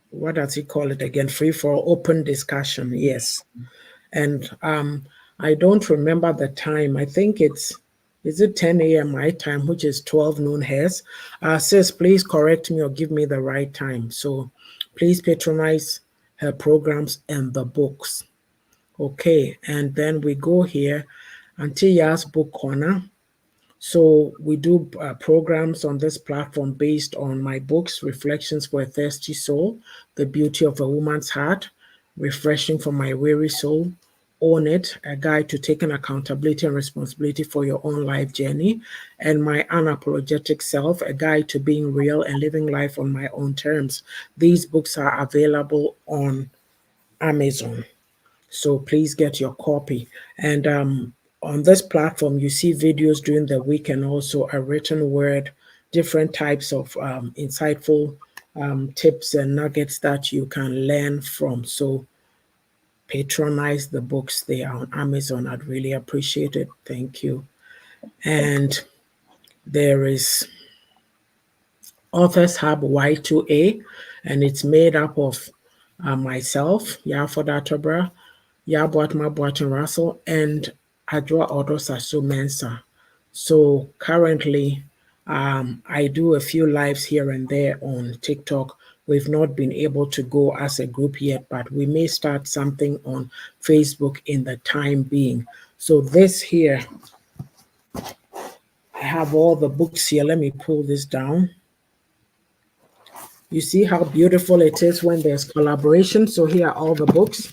what does he call it again? Free for open discussion. Yes. And I don't remember the time. I think is it 10 a.m. my time, which is 12 noon hers. Sis, please correct me or give me the right time. So please patronize her programs and the books. Okay, and then we go here, Auntie Yaa'S Book Corner. So we do programs on this platform based on my books, Reflections for a Thirsty Soul, The Beauty of a Woman's Heart, Refreshing for My Weary Soul, Own It, a guide to taking accountability and responsibility for your own life journey, and My Unapologetic Self, a guide to being real and living life on my own terms. These books are available on Amazon. So please get your copy. And on this platform, you see videos during the week and also a written word, different types of insightful tips and nuggets that you can learn from. So patronize the books. They are on Amazon. I'd really appreciate it. Thank you. And there is Authors Hub Y2A, and it's made up of myself, Yafo Atobra, Yaboatma Boatin Russell, and Adwa Odosasu Mensa. So currently, I do a few lives here and there on TikTok. We've not been able to go as a group yet, but we may start something on Facebook in the time being. So this here, I have all the books here. Let me pull this down. You see how beautiful it is when there's collaboration. So here are all the books.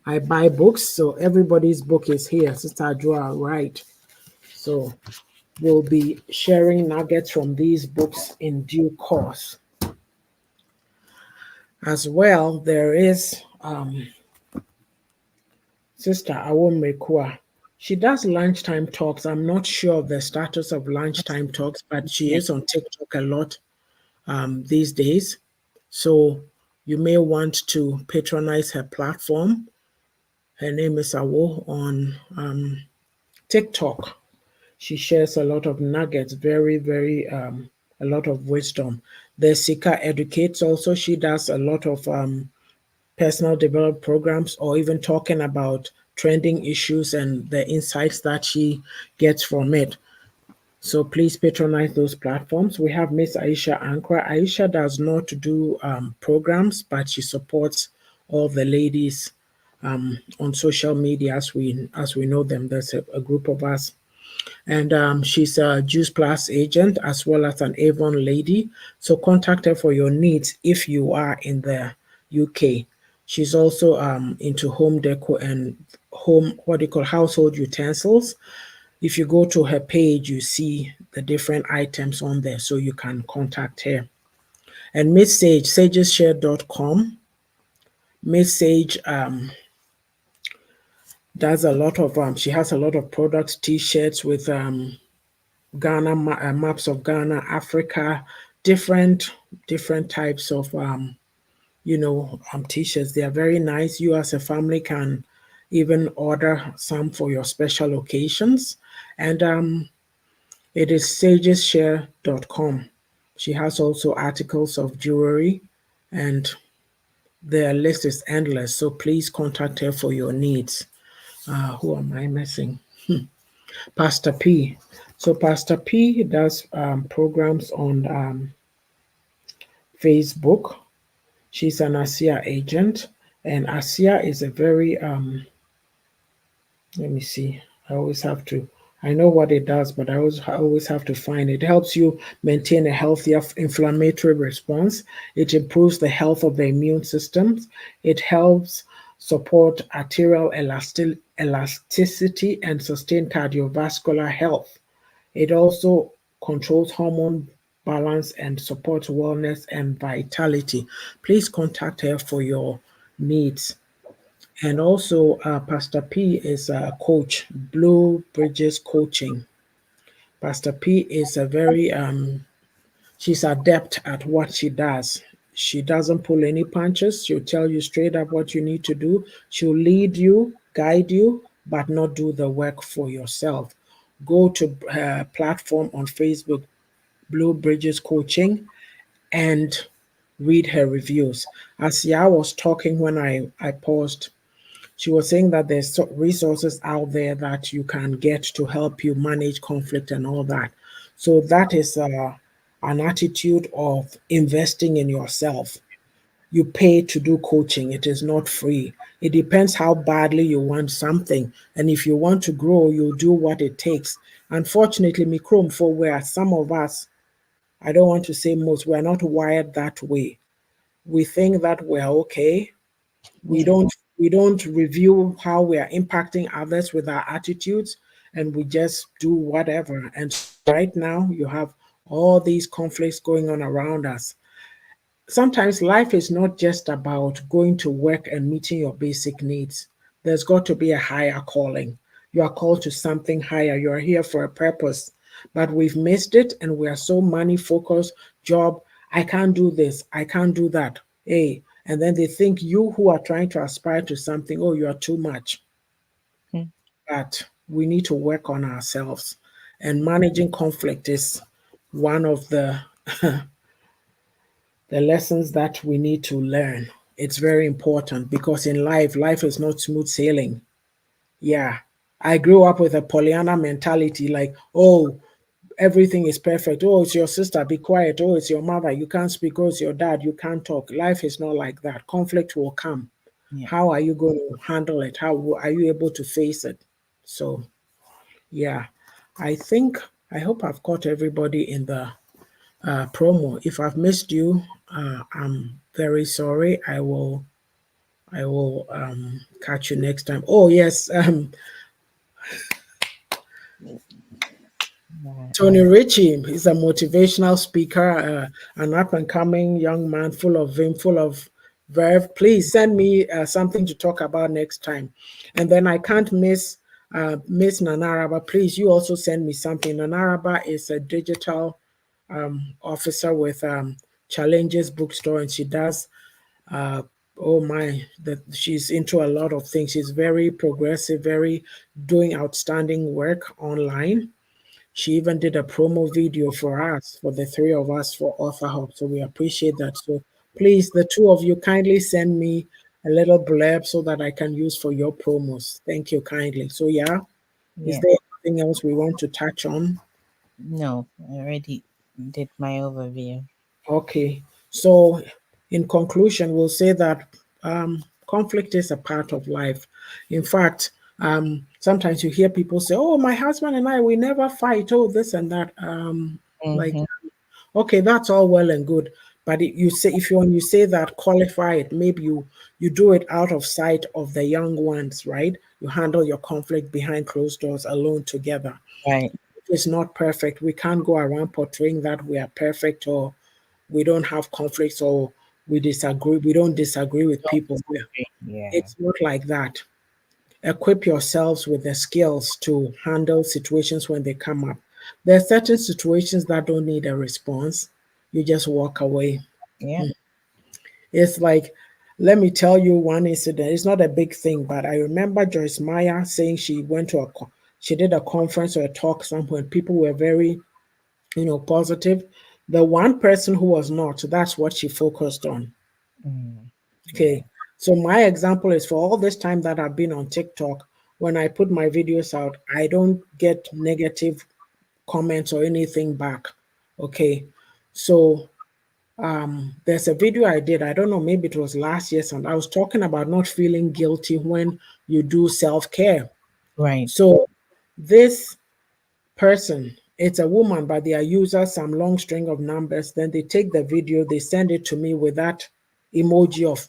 I buy books, so everybody's book is here. Sister Adjoa, right? So we'll be sharing nuggets from these books in due course. As well, there is Sister Awomrekua. She does lunchtime talks. I'm not sure of the status of lunchtime talks, but she Yeah. is on TikTok a lot these days. So you may want to patronize her platform. Her name is Awo on TikTok. She shares a lot of nuggets, very, very, a lot of wisdom. The Sika educates also. She does a lot of personal development programs or even talking about trending issues and the insights that she gets from it. So please patronize those platforms. We have Miss Aisha Ankra. Aisha does not do programs, but she supports all the ladies on social media as we know them. There's a group of us, and she's a Juice Plus agent as well as an Avon lady. So contact her for your needs if you are in the UK. She's also into home decor and home, what do you call, household utensils. If you go to her page, you see the different items on there, so you can contact her. And Miss Sage, sageshare.com. Miss Sage does a lot of she has a lot of products, t-shirts with Ghana maps of Ghana, Africa, different different types of t-shirts. They are very nice. You as a family can even order some for your special occasions. And it is sageshare.com. She has also articles of jewelry, and their list is endless. So please contact her for your needs. Who am I missing? Pastor P. So Pastor P does programs on Facebook. She's an ASEA agent, and ASEA is a very let me see. I always have to. I know what it does, but I always have to find it. It helps you maintain a healthier inflammatory response. It improves the health of the immune system. It helps support arterial elasticity and sustain cardiovascular health. It also controls hormone balance and supports wellness and vitality. Please contact her for your needs. And also, Pastor P is a coach, Blue Bridges Coaching. Pastor P is a very, she's adept at what she does. She doesn't pull any punches. She'll tell you straight up what you need to do. She'll lead you, guide you, but not do the work for yourself. Go to her platform on Facebook, Blue Bridges Coaching, and read her reviews. As Ya was talking when I paused, she was saying that there's resources out there that you can get to help you manage conflict and all that. So that is an attitude of investing in yourself. You pay to do coaching, it is not free. It depends how badly you want something. And if you want to grow, you'll do what it takes. Unfortunately, Mikrom, for where some of us, I don't want to say most, we're not wired that way. We think that we're okay. we Yeah. don't we don't review how we are impacting others with our attitudes, and we just do whatever. And so right now you have all these conflicts going on around us. Sometimes life is not just about going to work and meeting your basic needs. There's got to be a higher calling. You are called to something higher. You are here for a purpose. But we've missed it, and we are so money focused. Job, I can't do this, I can't do that. Hey, and then they think you who are trying to aspire to something, oh, you are too much. Mm. But we need to work on ourselves. And managing conflict is one of the lessons that we need to learn. It's very important because in life is not smooth sailing. Yeah. I grew up with a Pollyanna mentality like, oh, everything is perfect. Oh, it's your sister, be quiet. Oh, it's your mother, you can't speak. Oh, it's your dad, you can't talk. Life is not like that. Conflict will come. Yeah. How are you going to handle it? How are you able to face it? So, yeah, I think, I hope I've caught everybody in the promo. If I've missed you, I'm very sorry. I will catch you next time. Oh yes, Yeah. Tony Ritchie is a motivational speaker, an up and coming young man, full of vim, full of verve. Please send me something to talk about next time. And then I can't miss Nanaraba. Please, you also send me something. Nanaraba is a digital officer with Challenges Bookstore, and she does uh, oh my, that she's into a lot of things. She's very progressive, very doing outstanding work online. She even did a promo video for us, for the three of us, for Author Hub. So we appreciate that. So please, the two of you, kindly send me a little blurb so that I can use for your promos. Thank you kindly. So yeah, is Yeah. there anything else we want to touch on? No, I already did my overview. Okay. So, in conclusion, we'll say that conflict is a part of life. In fact, sometimes you hear people say, "Oh, my husband and I, we never fight. Oh, this and that." Like, Mm-hmm. okay, that's all well and good, but you say if you when you say that, qualify it. Maybe you do it out of sight of the young ones, right? You handle your conflict behind closed doors, alone, together. Right. It's not perfect. We can't go around portraying that we are perfect or we don't have conflicts or we don't disagree with Don't people. Yeah. disagree. Yeah. It's not like that. Equip yourselves with the skills to handle situations when they come up. There are certain situations that don't need a response. You just walk away. Yeah. It's like, let me tell you one incident. It's not a big thing, but I remember Joyce Meyer saying she went to she did a conference or a talk somewhere, and people were very, positive. The one person who was not, that's what she focused on. Mm. Yeah. Okay. So my example is for all this time that I've been on TikTok, when I put my videos out, I don't get negative comments or anything back. Okay. So there's a video I did, I don't know, maybe it was last year, and I was talking about not feeling guilty when you do self-care. Right. So this person, it's a woman, but they are using some long string of numbers. Then they take the video, they send it to me with that emoji of,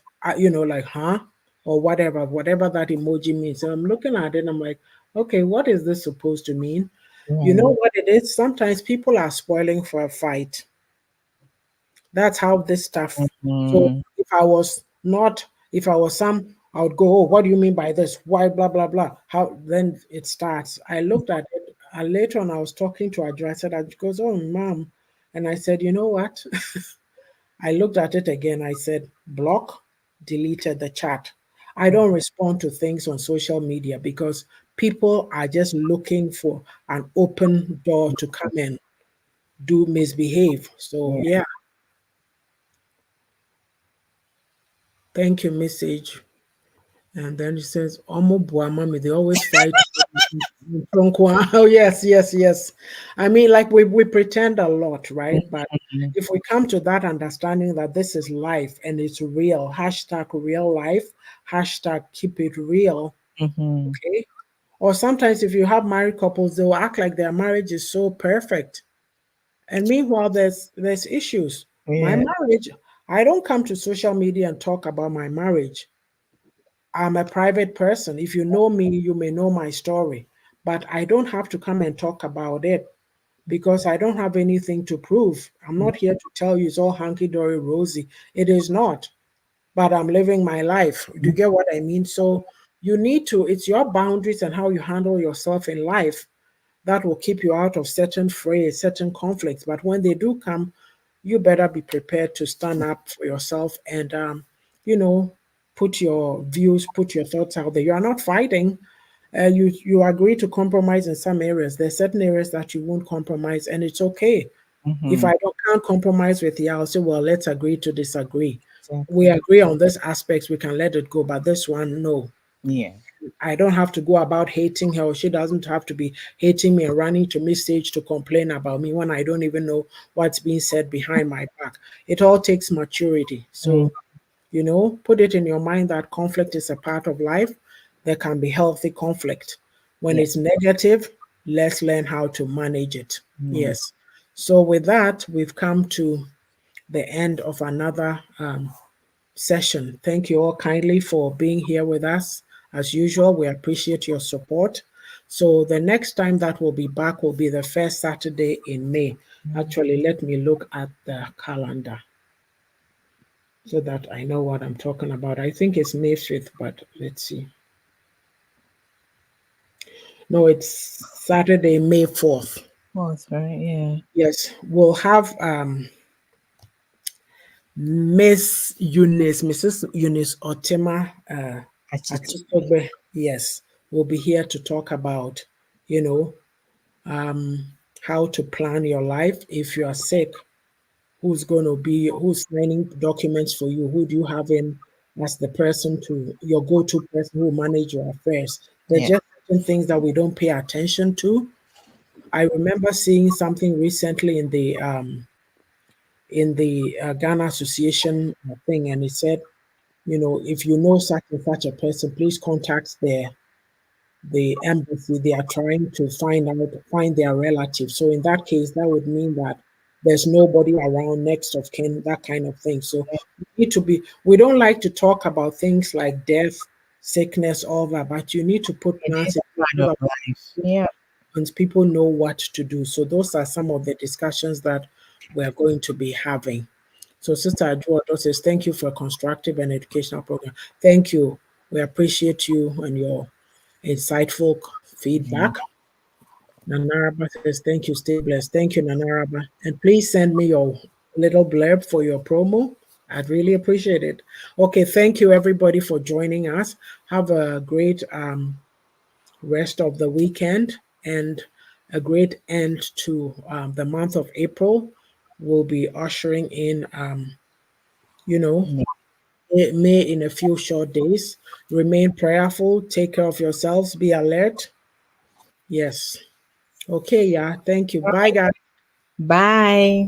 like, huh? Or whatever that emoji means. So I'm looking at it and I'm like, okay, what is this supposed to mean? You know Right. what it is? Sometimes people are spoiling for a fight. That's how this stuff. So Mm-hmm. if I was some, I would go, oh, what do you mean by this? Why, blah, blah, blah. How then it starts. I looked at it, and later on I was talking to her. I said, she goes, oh, mom. And I said, you know what? I looked at it again. I said, block, deleted the chat. I don't respond to things on social media because people are just looking for an open door to come and do misbehave. So Yeah. yeah, thank you, message. And then he says, Omo bua mommy, they always fight. Oh, yes, yes, yes. I mean, like we pretend a lot, right? But Mhm. if we come to that understanding that this is life and it's real, hashtag real life, hashtag keep it real, Mhm. okay? Or sometimes if you have married couples, they'll act like their marriage is so perfect. And meanwhile, there's issues. My Yeah. marriage, I don't come to social media and talk about my marriage. I'm a private person. If you know me, you may know my story, but I don't have to come and talk about it because I don't have anything to prove. I'm not here to tell you it's all hunky dory rosy. It is not, but I'm living my life. Do you get what I mean? So you need to, it's your boundaries and how you handle yourself in life that will keep you out of certain frays, certain conflicts. But when they do come, you better be prepared to stand up for yourself and, you know, put your views, put your thoughts out there. You are not fighting. You agree to compromise in some areas. There's certain areas that you won't compromise, and it's okay. If Mhm. I don't can't compromise with you, I'll say, well, let's agree to disagree. We Exactly. agree on this aspects, we can let it go, but this one, no. Yeah. I don't have to go about hating her, or she doesn't have to be hating me and running to me stage to complain about me when I don't even know what's being said behind my back. It all takes maturity. Mm. So, put it in your mind that conflict is a part of life. There can be healthy conflict. When Yeah. it's negative, let's learn how to manage it. Mm. Yes. So, with that, we've come to the end of another session. Thank you all kindly for being here with us. As usual, we appreciate your support. So the next time that we'll be back will be the first Saturday in May. Actually, let me look at the calendar so that I know what I'm talking about. I think it's May 5th, but let's see. No, it's Saturday, May 4th. Oh, that's right. Yeah. Yes, we'll have Mrs. Eunice Otema Achiti. Achitobe, yes, will be here to talk about, you know, um, how to plan your life. If you are sick, who's signing documents for you? Who do you have in as the person your go-to person who manage your affairs? There's Yeah. just certain things that we don't pay attention to. I remember seeing something recently in the Ghana Association thing, and it said, if you know such and such a person, please contact the embassy. They are trying to find their relatives. So in that case, that would mean that there's nobody around next of kin, that kind of thing. So we don't like to talk about things like death, sickness, all that, but you need to put It plans is in a place part so of that life. Yeah. once people know what to do. So those are some of the discussions that we're going to be having. So Sister Adjuado says, thank you for a constructive and educational program. Thank you. We appreciate you and your insightful Yeah. feedback. Nanaraba says, thank you, stay blessed. Thank you, Nanaraba. And please send me your little blurb for your promo. I'd really appreciate it. Okay, thank you everybody for joining us. Have a great rest of the weekend and a great end to the month of April. We'll be ushering in, you know, Yeah. may in a few short days. Remain prayerful. Take care of yourselves. Be alert. Yes. Okay, yeah. Thank you. Bye, guys. Bye.